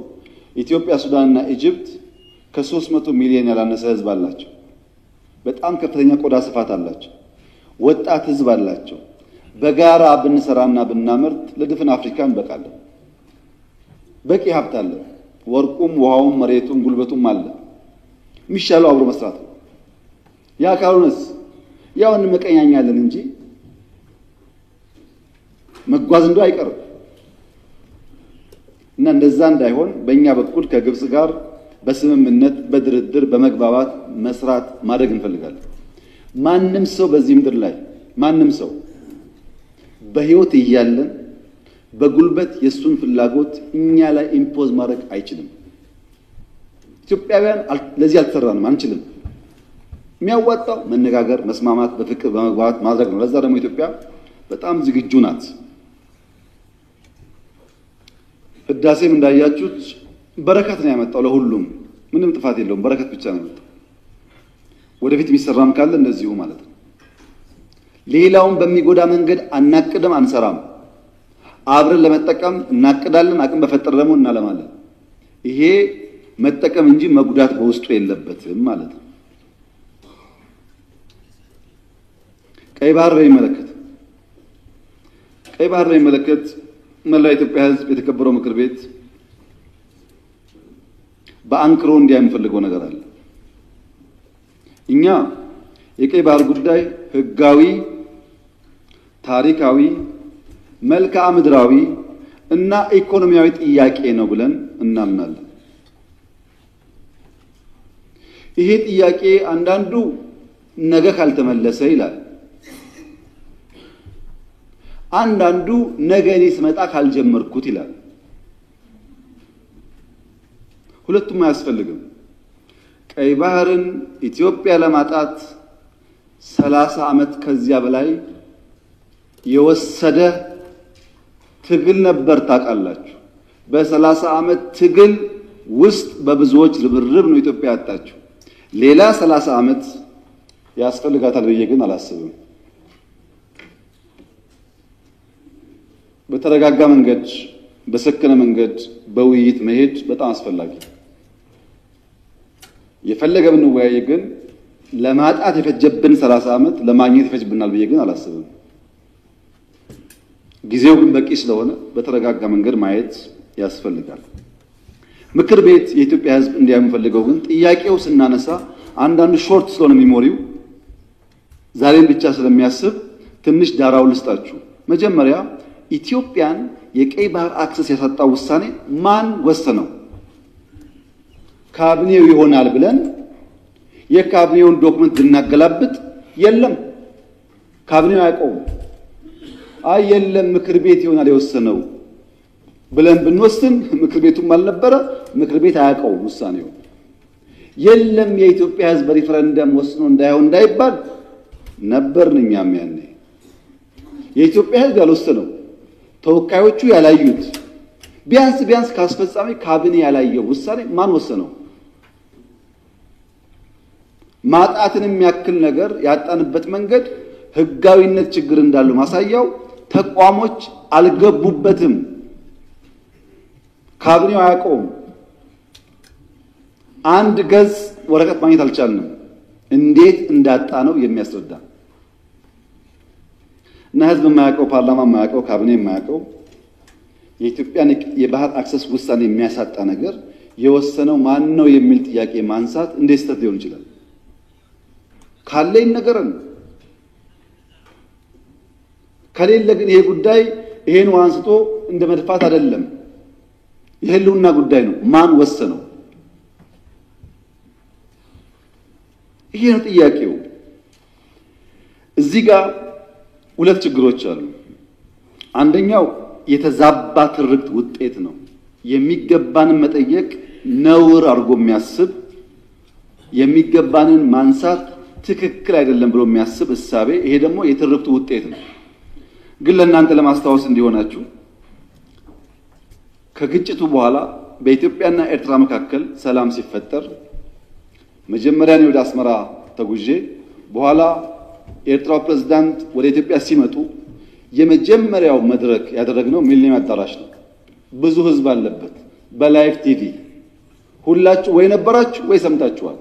ኢትዮጵያ፣ ሱዳንና ኢጅፕት ከ300 ሚሊዮን ያላነሰ ህዝብ አላቸው። በጣም ከፍተኛ ቆዳ ስፋት አላቸው። ወጣት ህዝብ አላቸው። በጋራ ብንሰራና ብናመርት ለድፍን አፍሪካ እንበቃለን። በቂ ሀብት አለ። ወርቁም፣ ውሃውም፣ መሬቱም ጉልበቱም አለ። የሚሻለው አብሮ መስራት ነው። ያ ካልሆነስ ያው እንመቀኛኛለን እንጂ መጓዝ እንደው አይቀርም። እና እንደዛ እንዳይሆን በእኛ በኩል ከግብጽ ጋር በስምምነት በድርድር በመግባባት መስራት ማድረግ እንፈልጋለን። ማንም ሰው በዚህ ምድር ላይ ማንም ሰው በህይወት እያለን በጉልበት የሱን ፍላጎት እኛ ላይ ኢምፖዝ ማድረግ አይችልም። ኢትዮጵያውያን ለዚህ አልተሰራንም፣ አንችልም። የሚያዋጣው መነጋገር፣ መስማማት፣ በፍቅር በመግባባት ማድረግ ነው። ለዛ ደግሞ ኢትዮጵያ በጣም ዝግጁ ናት። ህዳሴም እንዳያችሁት በረከት ነው ያመጣው። ለሁሉም ምንም ጥፋት የለውም፣ በረከት ብቻ ነው ያመጣው። ወደፊት የሚሰራም ካለ እንደዚሁ ማለት ነው። ሌላውን በሚጎዳ መንገድ አናቅድም፣ አንሰራም። አብረን ለመጠቀም እናቅዳለን። አቅም በፈጠረ ደግሞ እናለማለን። ይሄ መጠቀም እንጂ መጉዳት በውስጡ የለበትም ማለት ነው። ቀይ ባህር በሚመለከት መላው ኢትዮጵያ ህዝብ የተከበረው ምክር ቤት በአንክሮ እንዲያ የምፈልገው ነገር አለ። እኛ የቀይ ባህር ጉዳይ ህጋዊ፣ ታሪካዊ፣ መልክዓ ምድራዊ እና ኢኮኖሚያዊ ጥያቄ ነው ብለን እናምናለን። ይሄ ጥያቄ አንዳንዱ ነገ ካልተመለሰ ይላል፣ አንዳንዱ ነገ እኔ ስመጣ ካልጀመርኩት ይላል። ሁለቱም አያስፈልግም። ቀይ ባህርን ኢትዮጵያ ለማጣት 30 ዓመት ከዚያ በላይ የወሰደ ትግል ነበር። ታውቃላችሁ፣ በ30 ዓመት ትግል ውስጥ በብዙዎች ርብርብ ነው ኢትዮጵያ ያጣችው። ሌላ 30 ዓመት ያስፈልጋታል ብዬ ግን አላስብም። በተረጋጋ መንገድ፣ በሰከነ መንገድ በውይይት መሄድ በጣም አስፈላጊ። የፈለገ ብንወያይ ግን ለማጣት የፈጀብን 30 ዓመት ለማግኘት ይፈጅብናል ብዬ ግን አላስብም። ጊዜው ግን በቂ ስለሆነ በተረጋጋ መንገድ ማየት ያስፈልጋል። ምክር ቤት የኢትዮጵያ ሕዝብ እንዲያምፈልገው ግን ጥያቄው ስናነሳ አንዳንዱ ሾርት ስለሆነ ሚሞሪው ዛሬን ብቻ ስለሚያስብ ትንሽ ዳራው ልስጣችሁ። መጀመሪያ ኢትዮጵያን የቀይ ባህር አክሰስ ያሳጣው ውሳኔ ማን ወሰነው? ካቢኔው ይሆናል ብለን የካቢኔውን ዶክመንት ልናገላብጥ የለም፣ ካቢኔው አያውቀውም። አይ የለም ምክር ቤት ይሆናል የወሰነው ብለን ብንወስን ምክር ቤቱም አልነበረ፣ ምክር ቤት አያውቀውም ውሳኔው። የለም የኢትዮጵያ ሕዝብ በሪፈረንደም ወስኖ እንዳይሆን እንዳይባል ነበርን እኛም ያኔ። የኢትዮጵያ ሕዝብ ያልወሰነው ተወካዮቹ ያላዩት ቢያንስ ካስፈጻሚ ካቢኔ ያላየው ውሳኔ ማን ወሰነው? ማጣትንም ያክል ነገር ያጣንበት መንገድ ህጋዊነት ችግር እንዳለው ማሳያው ተቋሞች አልገቡበትም፣ ካቢኔው አያውቀውም። አንድ ገጽ ወረቀት ማግኘት አልቻልንም። እንዴት እንዳጣ ነው የሚያስረዳ እና ህዝብ የማያውቀው፣ ፓርላማ የማያውቀው፣ ካቢኔ የማያውቀው የኢትዮጵያን የባህር አክሰስ ውሳኔ የሚያሳጣ ነገር የወሰነው ማን ነው የሚል ጥያቄ ማንሳት እንዴት ስህተት ሊሆን ይችላል? ካለኝ ነገርን ከሌለ ግን ይሄ ጉዳይ ይሄን አንስቶ እንደ መድፋት አይደለም፣ የህልውና ጉዳይ ነው። ማን ወሰነው? ይሄ ነው ጥያቄው። እዚህ ጋር ሁለት ችግሮች አሉ። አንደኛው የተዛባ ትርክት ውጤት ነው። የሚገባንን መጠየቅ ነውር አድርጎ የሚያስብ የሚገባንን ማንሳት ትክክል አይደለም ብሎ የሚያስብ እሳቤ፣ ይሄ ደግሞ የትርክቱ ውጤት ነው። ግን ለእናንተ ለማስታወስ እንዲሆናችሁ ከግጭቱ በኋላ በኢትዮጵያና ኤርትራ መካከል ሰላም ሲፈጠር መጀመሪያ ነው ወደ አስመራ ተጉዤ በኋላ የኤርትራው ፕሬዝዳንት ወደ ኢትዮጵያ ሲመጡ የመጀመሪያው መድረክ ያደረግነው ሚሊኒየም አዳራሽ ነው። ብዙ ህዝብ አለበት። በላይቭ ቲቪ ሁላችሁ ወይ ነበራችሁ ወይ ሰምታችኋል።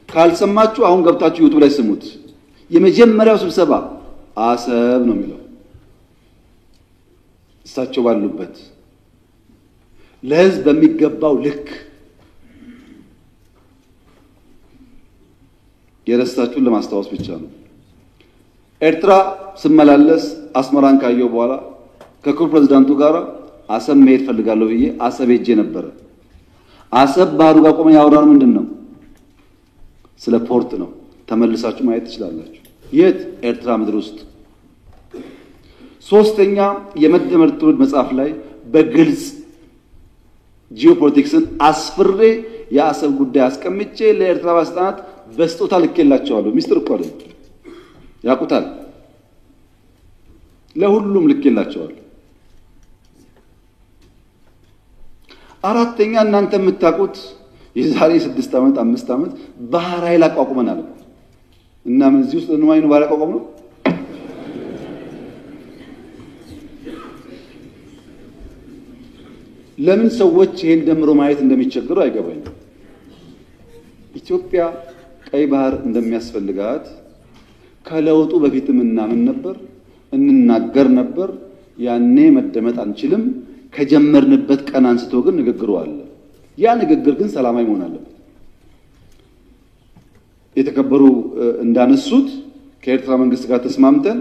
ካልሰማችሁ አሁን ገብታችሁ ዩቲዩብ ላይ ስሙት። የመጀመሪያው ስብሰባ አሰብ ነው የሚለው እሳቸው ባሉበት ለህዝብ በሚገባው ልክ የረሳችሁን ለማስታወስ ብቻ ነው። ኤርትራ ስመላለስ አስመራን ካየው በኋላ ከክቡር ፕሬዝዳንቱ ጋር አሰብ መሄድ ፈልጋለሁ ብዬ አሰብ ሄጄ ነበር። አሰብ ባህሩ ጋር ቆመን ያወራነው ምንድነው? ስለ ፖርት ነው። ተመልሳችሁ ማየት ትችላላችሁ። የት? ኤርትራ ምድር ውስጥ። ሶስተኛ የመደመር ትውልድ መጽሐፍ ላይ በግልጽ ጂኦፖለቲክስን አስፍሬ የአሰብ ጉዳይ አስቀምጬ ለኤርትራ ባለስልጣናት በስጦታ ልኬላቸዋለሁ። ሚስጥር እኮ አይደል፣ ያውቁታል። ለሁሉም ልኬላቸዋለሁ። አራተኛ እናንተ የምታውቁት የዛሬ 6 ዓመት 5 ዓመት ባህር ኃይል አቋቁመናል እና ምን እዚህ ውስጥ ነው ማይኑ ባህር አቋቁመን ነው? ለምን ሰዎች ይሄን ደምሮ ማየት እንደሚቸገሩ አይገባኝም። ኢትዮጵያ ቀይ ባህር እንደሚያስፈልጋት ከለውጡ በፊትም እናምን ነበር፣ እንናገር ነበር። ያኔ መደመጥ አንችልም። ከጀመርንበት ቀን አንስቶ ግን ንግግሩ አለ። ያ ንግግር ግን ሰላማዊ መሆን አለበት። የተከበሩ እንዳነሱት ከኤርትራ መንግስት ጋር ተስማምተን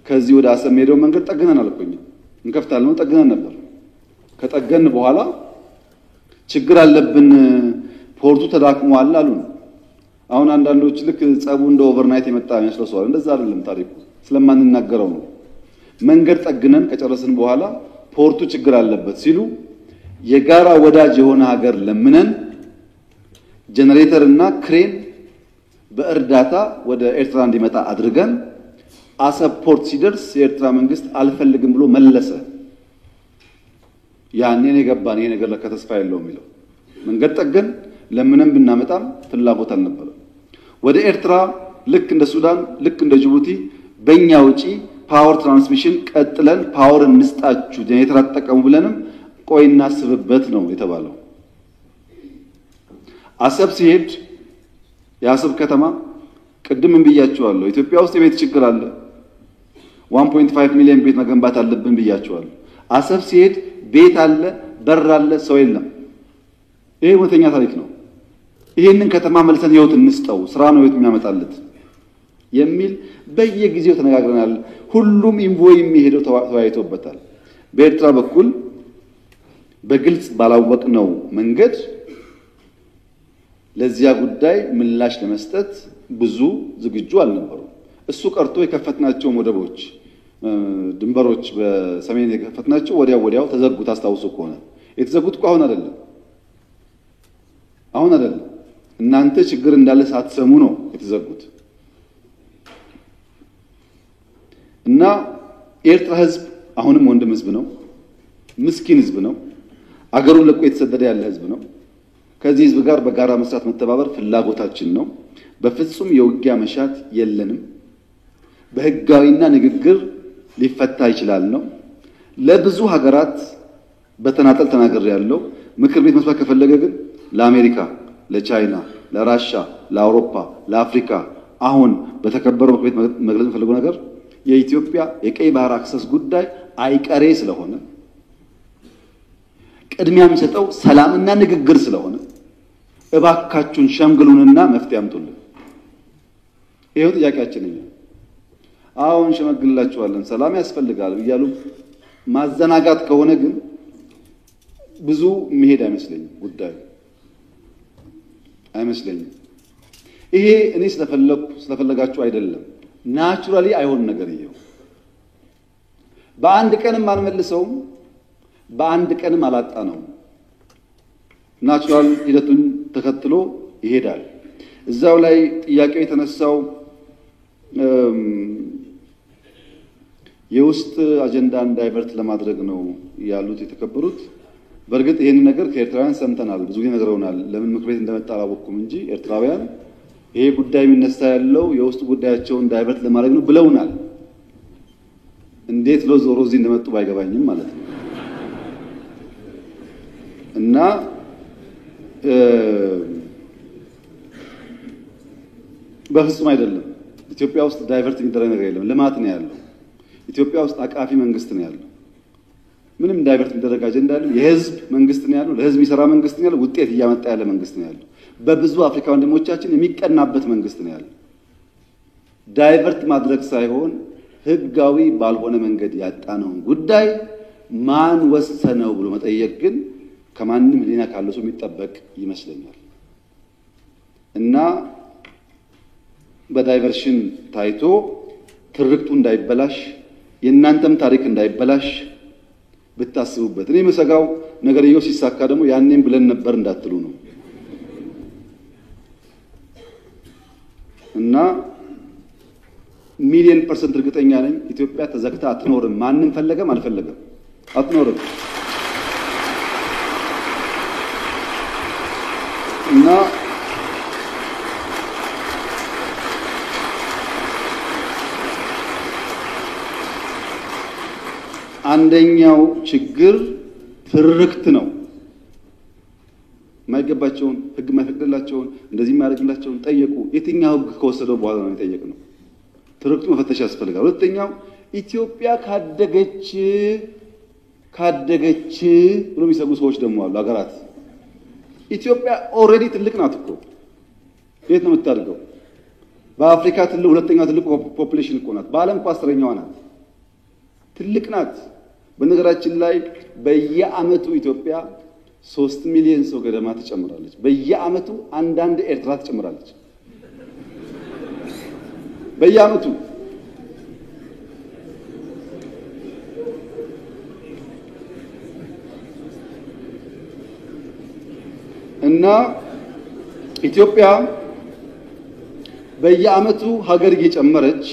ከዚህ ወደ አሰብ ሄደው መንገድ ጠግነናል እኮ እኛ እንከፍታለን ጠግነን ነበር። ከጠገን በኋላ ችግር አለብን ፖርቱ ተዳክሟል አሉን። አሁን አንዳንዶች ልክ ጸቡ እንደ ኦቨርናይት የመጣ ያስረሳዋል። እንደዛ አይደለም ታሪኩ፣ ስለማንናገረው ነው። መንገድ ጠግነን ከጨረስን በኋላ ፖርቱ ችግር አለበት ሲሉ የጋራ ወዳጅ የሆነ ሀገር ለምነን ጄኔሬተር እና ክሬን በእርዳታ ወደ ኤርትራ እንዲመጣ አድርገን አሰብ ፖርት ሲደርስ የኤርትራ መንግስት አልፈልግም ብሎ መለሰ። ያኔን የገባን ይሄ ነገር ለካ ተስፋ የለውም የሚለው መንገድ ጠገን ለምንም ብናመጣም ፍላጎት አልነበረም። ወደ ኤርትራ ልክ እንደ ሱዳን ልክ እንደ ጅቡቲ በእኛ ውጪ ፓወር ትራንስሚሽን ቀጥለን ፓወር እንስጣችሁ ጄኔሬተር አትጠቀሙ ብለንም ቆይ እናስብበት ነው የተባለው። አሰብ ሲሄድ የአሰብ ከተማ ቅድም ብያችኋለሁ፣ ኢትዮጵያ ውስጥ የቤት ችግር አለ። 1.5 ሚሊዮን ቤት መገንባት አለብን ብያችኋለሁ። አሰብ ሲሄድ ቤት አለ፣ በር አለ፣ ሰው የለም። ይሄ እውነተኛ ታሪክ ነው። ይሄንን ከተማ መልሰን ህይወት እንስጠው፣ ስራ ነው ህይወት የሚያመጣለት የሚል በየጊዜው ተነጋግረናል። ሁሉም ኢንቮይ የሚሄደው ተወያይቶበታል። በኤርትራ በኩል በግልጽ ባላወቅነው መንገድ ለዚያ ጉዳይ ምላሽ ለመስጠት ብዙ ዝግጁ አልነበሩም። እሱ ቀርቶ የከፈትናቸው ወደቦች ድንበሮች በሰሜን የከፈትናቸው ወዲያው ተዘጉ። ታስታውሱ ከሆነ የተዘጉት እኮ አሁን አይደለም እናንተ ችግር እንዳለ ሳትሰሙ ነው የተዘጉት። እና ኤርትራ ህዝብ አሁንም ወንድም ህዝብ ነው፣ ምስኪን ህዝብ ነው፣ አገሩን ለቆ የተሰደደ ያለ ህዝብ ነው። ከዚህ ህዝብ ጋር በጋራ መስራት መተባበር ፍላጎታችን ነው። በፍጹም የውጊያ መሻት የለንም። በህጋዊና ንግግር ሊፈታ ይችላል ነው። ለብዙ ሀገራት በተናጠል ተናገር ያለው ምክር ቤት መስማት ከፈለገ ግን ለአሜሪካ፣ ለቻይና፣ ለራሻ፣ ለአውሮፓ፣ ለአፍሪካ አሁን በተከበረው ምክር ቤት መግለጽ የፈለገው ነገር የኢትዮጵያ የቀይ ባህር አክሰስ ጉዳይ አይቀሬ ስለሆነ ቅድሚያ የሚሰጠው ሰላምና ንግግር ስለሆነ እባካችሁን ሸምግሉንና መፍትሄ አምጡልን። ይሄው ጥያቄያችን ነው። አሁን ሸመግላችኋለን ሰላም ያስፈልጋል እያሉ ማዘናጋት ከሆነ ግን ብዙ መሄድ አይመስለኝም አይመስለኝም። ይሄ እኔ ስለፈለጋችሁ አይደለም፣ ናቹራሊ አይሆን ነገር ይሄው በአንድ ቀንም አንመልሰውም፣ በአንድ ቀንም አላጣነው። ናቹራል ሂደቱን ተከትሎ ይሄዳል። እዛው ላይ ጥያቄው የተነሳው የውስጥ አጀንዳን ዳይቨርት ለማድረግ ነው ያሉት የተከበሩት። በእርግጥ ይሄን ነገር ከኤርትራውያን ሰምተናል፣ ብዙ ጊዜ ነግረውናል። ለምን ምክር ቤት እንደመጣ አላወቅኩም እንጂ ኤርትራውያን ይሄ ጉዳይ የሚነሳ ያለው የውስጥ ጉዳያቸውን ዳይቨርት ለማድረግ ነው ብለውናል። እንዴት ዞሮ እዚህ እንደመጡ ባይገባኝም ማለት ነው። እና በፍጹም አይደለም። ኢትዮጵያ ውስጥ ዳይቨርት የሚደረግ ነገር የለም። ልማት ነው ያለው። ኢትዮጵያ ውስጥ አቃፊ መንግስት ነው ያለው። ምንም ዳይቨርት የሚደረግ አጀንዳ ያለው የህዝብ መንግስት ነው ያለው። ለህዝብ የሚሰራ መንግስት ነው ያለው። ውጤት እያመጣ ያለ መንግስት ነው ያለው። በብዙ አፍሪካ ወንድሞቻችን የሚቀናበት መንግስት ነው ያለው። ዳይቨርት ማድረግ ሳይሆን ህጋዊ ባልሆነ መንገድ ያጣነውን ጉዳይ ማን ወሰነው ብሎ መጠየቅ ግን ከማንም ሊና ካለው ሰው የሚጠበቅ ይመስለኛል። እና በዳይቨርሽን ታይቶ ትርክቱ እንዳይበላሽ የእናንተም ታሪክ እንዳይበላሽ ብታስቡበት። እኔ መሰጋው ነገርየው ሲሳካ ደግሞ ያኔም ብለን ነበር እንዳትሉ ነው። እና ሚሊዮን % እርግጠኛ ነኝ ኢትዮጵያ ተዘግታ አትኖርም። ማንም ፈለገም አልፈለገም አትኖርም። እና አንደኛው ችግር ትርክት ነው። ማይገባቸውን ህግ ማይፈቅድላቸውን እንደዚህ ማድረግላቸውን ጠየቁ። የትኛው ህግ ከወሰደው በኋላ ነው የጠየቅነው? ትርክቱ መፈተሽ ያስፈልጋል። ሁለተኛው ኢትዮጵያ ካደገች ብሎ የሚሰጉ ሰዎች ደግሞ አሉ። ሀገራት ኢትዮጵያ ኦልሬዲ ትልቅ ናት እኮ። የት ነው የምታድገው? በአፍሪካ ሁለተኛው ትልቁ ፖፑሌሽን እኮ ናት። በዓለም እኮ 10ኛዋ ናት። ትልቅ ናት። በነገራችን ላይ በየዓመቱ ኢትዮጵያ 3 ሚሊዮን ሰው ገደማ ትጨምራለች። በየዓመቱ አንዳንድ ኤርትራ ትጨምራለች። በየዓመቱ እና ኢትዮጵያ በየዓመቱ ሀገር እየጨመረች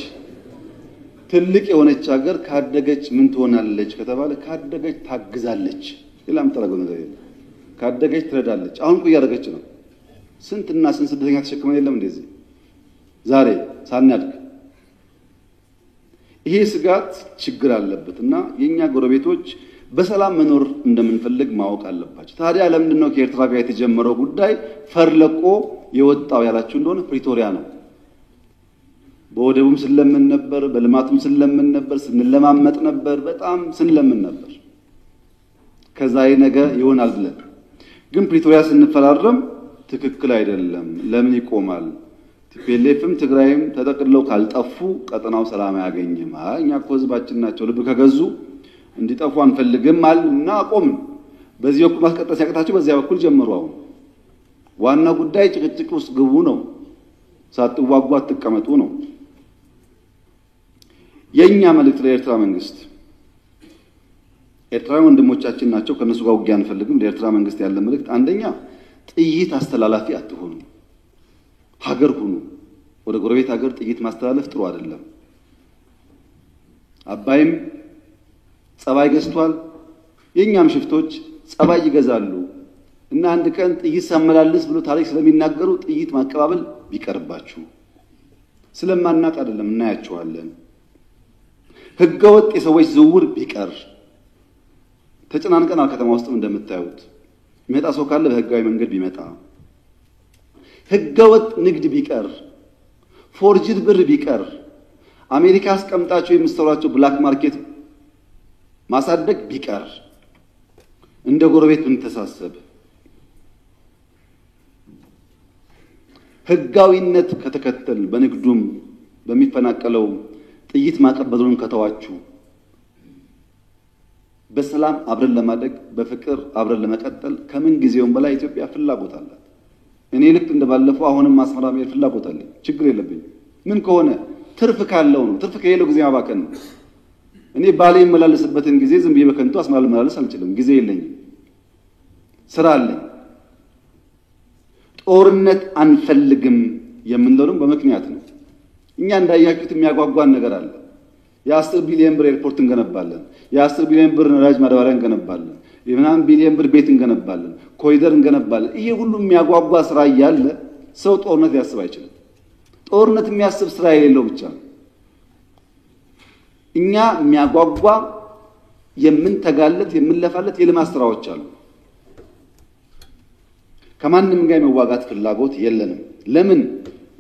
ትልቅ የሆነች ሀገር ካደገች ምን ትሆናለች ከተባለ ካደገች ታግዛለች። ሌላም ተረጋግጦ ነገር የለም። ካደገች ትረዳለች። አሁን እኮ እያደረገች ነው። ስንትና ስንት ስደተኛ ተሸክመን የለም እንደዚህ ዛሬ ሳናድግ። ይሄ ስጋት ችግር አለበትና የኛ ጎረቤቶች በሰላም መኖር እንደምንፈልግ ማወቅ አለባቸው። ታዲያ ለምንድን ነው ከኤርትራ ጋር የተጀመረው ጉዳይ ፈርለቆ የወጣው ያላችሁ እንደሆነ ፕሪቶሪያ ነው። በወደቡም ስለምን ነበር፣ በልማቱም ስለምን ነበር፣ ስንለማመጥ ነበር፣ በጣም ስንለምን ነበር። ከዛ ነገር ይሆናል ብለን ግን ፕሪቶሪያ ስንፈራረም ትክክል አይደለም፣ ለምን ይቆማል? ቲፒኤልኤፍም ትግራይም ተጠቅልለው ካልጠፉ ቀጠናው ሰላም አያገኝም። እኛ እኮ ህዝባችን ናቸው ልብ ከገዙ እንዲጠፉ አንፈልግም አልና አቆምን። በዚህ በኩል ማስቀጠል ሲያቅታቸው በዚያ በኩል ጀመሩ። አሁን ዋና ጉዳይ ጭቅጭቅ ውስጥ ግቡ ነው፣ ሳትዋጉ አትቀመጡ ነው። የኛ መልእክት ለኤርትራ መንግስት፣ ኤርትራውያን ወንድሞቻችን ናቸው፣ ከነሱ ጋር ውጊያ አንፈልግም። ለኤርትራ መንግስት ያለ መልእክት አንደኛ ጥይት አስተላላፊ አትሆኑ፣ ሀገር ሁኑ። ወደ ጎረቤት ሀገር ጥይት ማስተላለፍ ጥሩ አይደለም። አባይም ጸባይ ገዝቷል፣ የኛም ሽፍቶች ጸባይ ይገዛሉ እና አንድ ቀን ጥይት ሳመላልስ ብሎ ታሪክ ስለሚናገሩ ጥይት ማቀባበል ቢቀርባችሁ። ስለማናቅ አይደለም፣ እናያቸዋለን። ህገወጥ የሰዎች ዝውውር ቢቀር። ተጨናንቀናል ከተማ ውስጥም እንደምታዩት። የሚመጣ ሰው ካለ በህጋዊ መንገድ ቢመጣ። ህገወጥ ንግድ ቢቀር፣ ፎርጅድ ብር ቢቀር፣ አሜሪካ አስቀምጣቸው የምትሰሯቸው ብላክ ማርኬት ማሳደግ ቢቀር፣ እንደ ጎረቤት ብንተሳሰብ፣ ህጋዊነት ከተከተል በንግዱም በሚፈናቀለው ጥይት ማቀበሉን ከተዋችሁ በሰላም አብረን ለማደግ በፍቅር አብረን ለመቀጠል ከምን ጊዜውም በላይ ኢትዮጵያ ፍላጎት አላት። እኔ ልክ እንደባለፈው አሁንም አስመራ መሄድ ፍላጎት አለኝ። ችግር የለብኝም። ምን ከሆነ ትርፍ ካለው ነው። ትርፍ ከሌለው ጊዜ ማባከን ነው። እኔ ባሌ የመላለስበትን ጊዜ ዝም ብዬ በከንቱ አስመራ ልመላለስ አልችልም። ጊዜ የለኝም፣ ስራ አለኝ። ጦርነት አንፈልግም የምንለው በምክንያት ነው። እኛ እንዳያችሁት የሚያጓጓን ነገር አለ። የ10 ቢሊዮን ብር ኤርፖርት እንገነባለን፣ የ10 ቢሊዮን ብር ነዳጅ ማዳበሪያ እንገነባለን፣ የምናምን ቢሊዮን ብር ቤት እንገነባለን፣ ኮሪደር እንገነባለን። ይሄ ሁሉ የሚያጓጓ ስራ እያለ ሰው ጦርነት ሊያስብ አይችልም። ጦርነት የሚያስብ ስራ የሌለው ብቻ ነው። እኛ የሚያጓጓ የምንተጋለት የምንለፋለት የልማት ስራዎች አሉ። ከማንም ጋር የመዋጋት ፍላጎት የለንም። ለምን?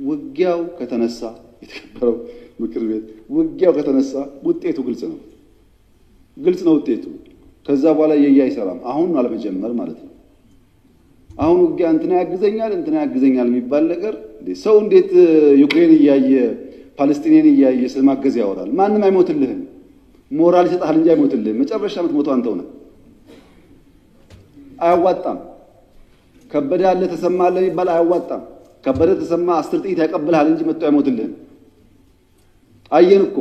ውጊያው ከተነሳ የተከበረው ምክር ቤት ውጊያው ከተነሳ ውጤቱ ግልጽ ነው። ግልጽ ነው ውጤቱ። ከዛ በኋላ አይሰራም። አሁን አለመጀመር ማለት ነው። አሁን ውጊያ እንትና ያግዘኛል የሚባል ነገር ሰው እንዴት ዩክሬን እያየ ፓለስቲንን እያየ ስለማገዝ ያወራል? ማንም አይሞትልህም። ሞራል ይሰጣል እንጂ አይሞትልህም። መጨረሻ የምትሞተው አንተው ነህ። አያዋጣም። ከበደ ያለ ተሰማ አለ የሚባል አያዋጣም። ከበደ ተሰማ 10 ጥይት ያቀብልሃል እንጂ መጥቶ አይሞትልህም። አየን እኮ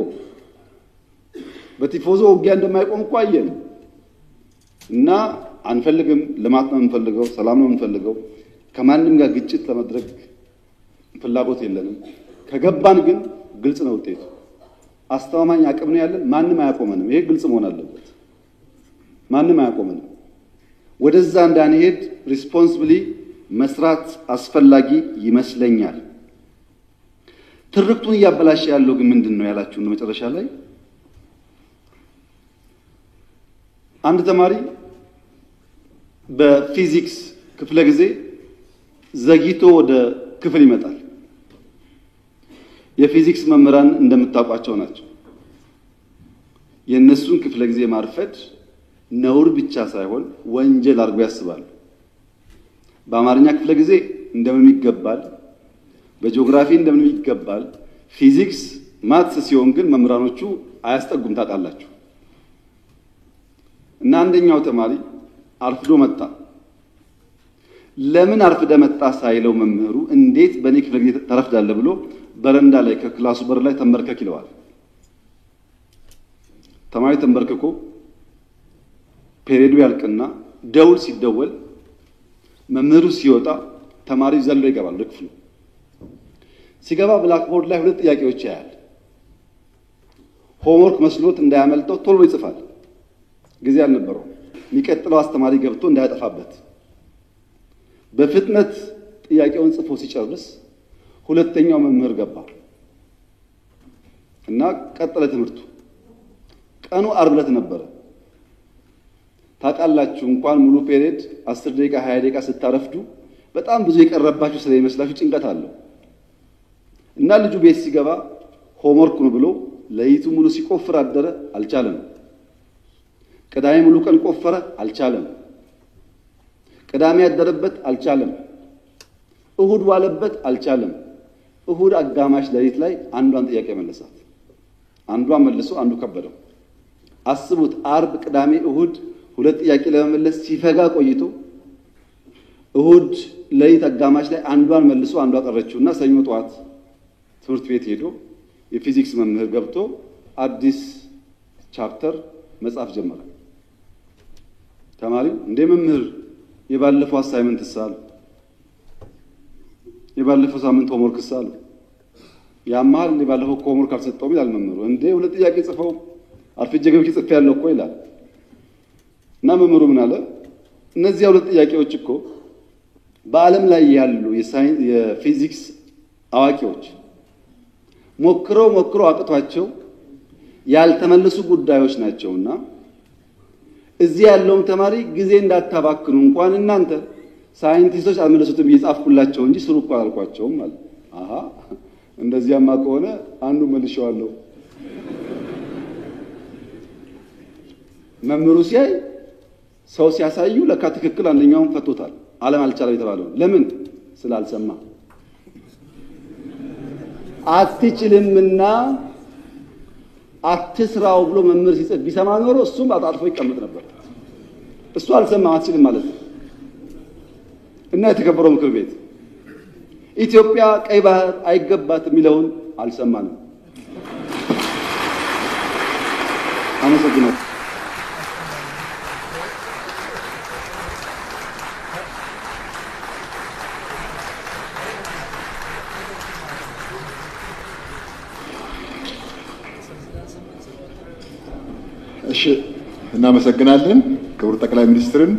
በቲፎዞ ውጊያ እንደማይቆም እኮ አየን። እና አንፈልግም። ልማት ነው የምንፈልገው፣ ሰላም ነው የምንፈልገው። ከማንም ጋር ግጭት ለማድረግ ፍላጎት የለንም። ከገባን ግን ግልጽ ነው ውጤቱ። አስተማማኝ አቅም ነው ያለን። ማንም አያቆመንም። ይሄ ግልጽ መሆን አለበት። ማንም አያቆመንም። ወደዛ እንዳንሄድ ሪስፖንሲብሊ መስራት አስፈላጊ ይመስለኛል። ትርክቱን እያበላሸ ያለው ግን ምንድነው ያላችሁ መጨረሻ ላይ አንድ ተማሪ በፊዚክስ ክፍለ ጊዜ ዘግይቶ ወደ ክፍል ይመጣል። የፊዚክስ መምህራን እንደምታውቋቸው ናቸው። የነሱን ክፍለ ጊዜ ማርፈድ ነውር ብቻ ሳይሆን ወንጀል አድርጎ ያስባሉ። በአማርኛ ክፍለ ጊዜ እንደምን ይገባል፣ በጂኦግራፊ እንደምን ይገባል። ፊዚክስ ማትስ ሲሆን ግን መምህራኖቹ አያስጠጉም። ታውቃላችሁ። እና አንደኛው ተማሪ አርፍዶ መጣ። ለምን አርፍደ መጣ ሳይለው መምህሩ እንዴት በኔ ክፍለ ጊዜ ተረፍዳለህ ብሎ በረንዳ ላይ ከክላሱ በር ላይ ተንበርከክ ይለዋል። ተማሪ ተንበርክኮ ፔሪዮዱ ያልቅና ደውል ሲደወል መምህሩ ሲወጣ ተማሪው ዘሎ ይገባል ወደ ክፍሉ። ሲገባ ብላክቦርድ ላይ ሁለት ጥያቄዎች ያያል። ሆምወርክ መስሎት እንዳያመልጠው ቶሎ ይጽፋል። ጊዜ አልነበረው። የሚቀጥለው አስተማሪ ገብቶ እንዳያጠፋበት በፍጥነት ጥያቄውን ጽፎ ሲጨርስ ሁለተኛው መምህር ገባ እና ቀጠለ ትምህርቱ። ቀኑ ዓርብ ዕለት ነበረ። ታውቃላችሁ እንኳን ሙሉ ፔሪዮድ 10 ደቂቃ 20 ደቂቃ ስታረፍዱ በጣም ብዙ የቀረባችሁ ስለሚመስላችሁ ጭንቀት አለው እና ልጁ ቤት ሲገባ ሆምወርክ ነው ብሎ ለይቱ ሙሉ ሲቆፍር አደረ። አልቻለም። ቅዳሜ ሙሉ ቀን ቆፈረ። አልቻለም። ቅዳሜ ያደረበት አልቻለም። እሁድ ዋለበት አልቻለም። እሁድ አጋማሽ ለሊት ላይ አንዷን ጥያቄ መለሳት። አንዷን መልሶ አንዱ ከበደው። አስቡት፣ ዓርብ፣ ቅዳሜ፣ እሁድ ሁለት ጥያቄ ለመመለስ ሲፈጋ ቆይቶ እሁድ ለሊት አጋማሽ ላይ አንዷን መልሶ አንዷ ቀረችውና ሰኞ ጠዋት ትምህርት ቤት ሄዶ የፊዚክስ መምህር ገብቶ አዲስ ቻፕተር መጻፍ ጀመረ። ተማሪው እንደ መምህር የባለፈው አሳይመንት ሳሉ የባለፈው ሳምንት ሆምወርክ ሳሉ ያማል የባለፈው ሆምወርክ አልሰጠውም ይላል መምህሩ። እንደ ሁለት ጥያቄ ጽፈው አርፍጄ ገብቼ ጽፌ ያለው እኮ ይላል። እና መምህሩ ምን አለ? እነዚህ ሁለት ጥያቄዎች እኮ በዓለም ላይ ያሉ የፊዚክስ አዋቂዎች ሞክረው አቅቷቸው ያልተመለሱ ጉዳዮች ናቸውና እዚህ ያለውም ተማሪ ጊዜ እንዳታባክኑ እንኳን እናንተ ሳይንቲስቶች አልመለሱትም እየጻፍኩላቸው እንጂ ስሩ እኮ አልኳቸውም ማለት። አሃ እንደዚያማ ከሆነ አንዱ መልሼዋለሁ። መምህሩ ሲያይ ሰው ሲያሳዩ ለካ ትክክል አንደኛውን ፈቶታል። ዓለም አልቻለም የተባለው ለምን ስላልሰማ አትችልምና አትስራው ብሎ መምህር ሲጽፍ ቢሰማ ኖሮ እሱም አጣጥፎ ይቀመጥ ነበር። እሱ አልሰማም አትችልም ማለት ነው። እና የተከበረው ምክር ቤት ኢትዮጵያ ቀይ ባህር አይገባትም የሚለውን አልሰማንም። አመሰግናለሁ። እሺ፣ እናመሰግናለን ክቡር ጠቅላይ ሚኒስትርን።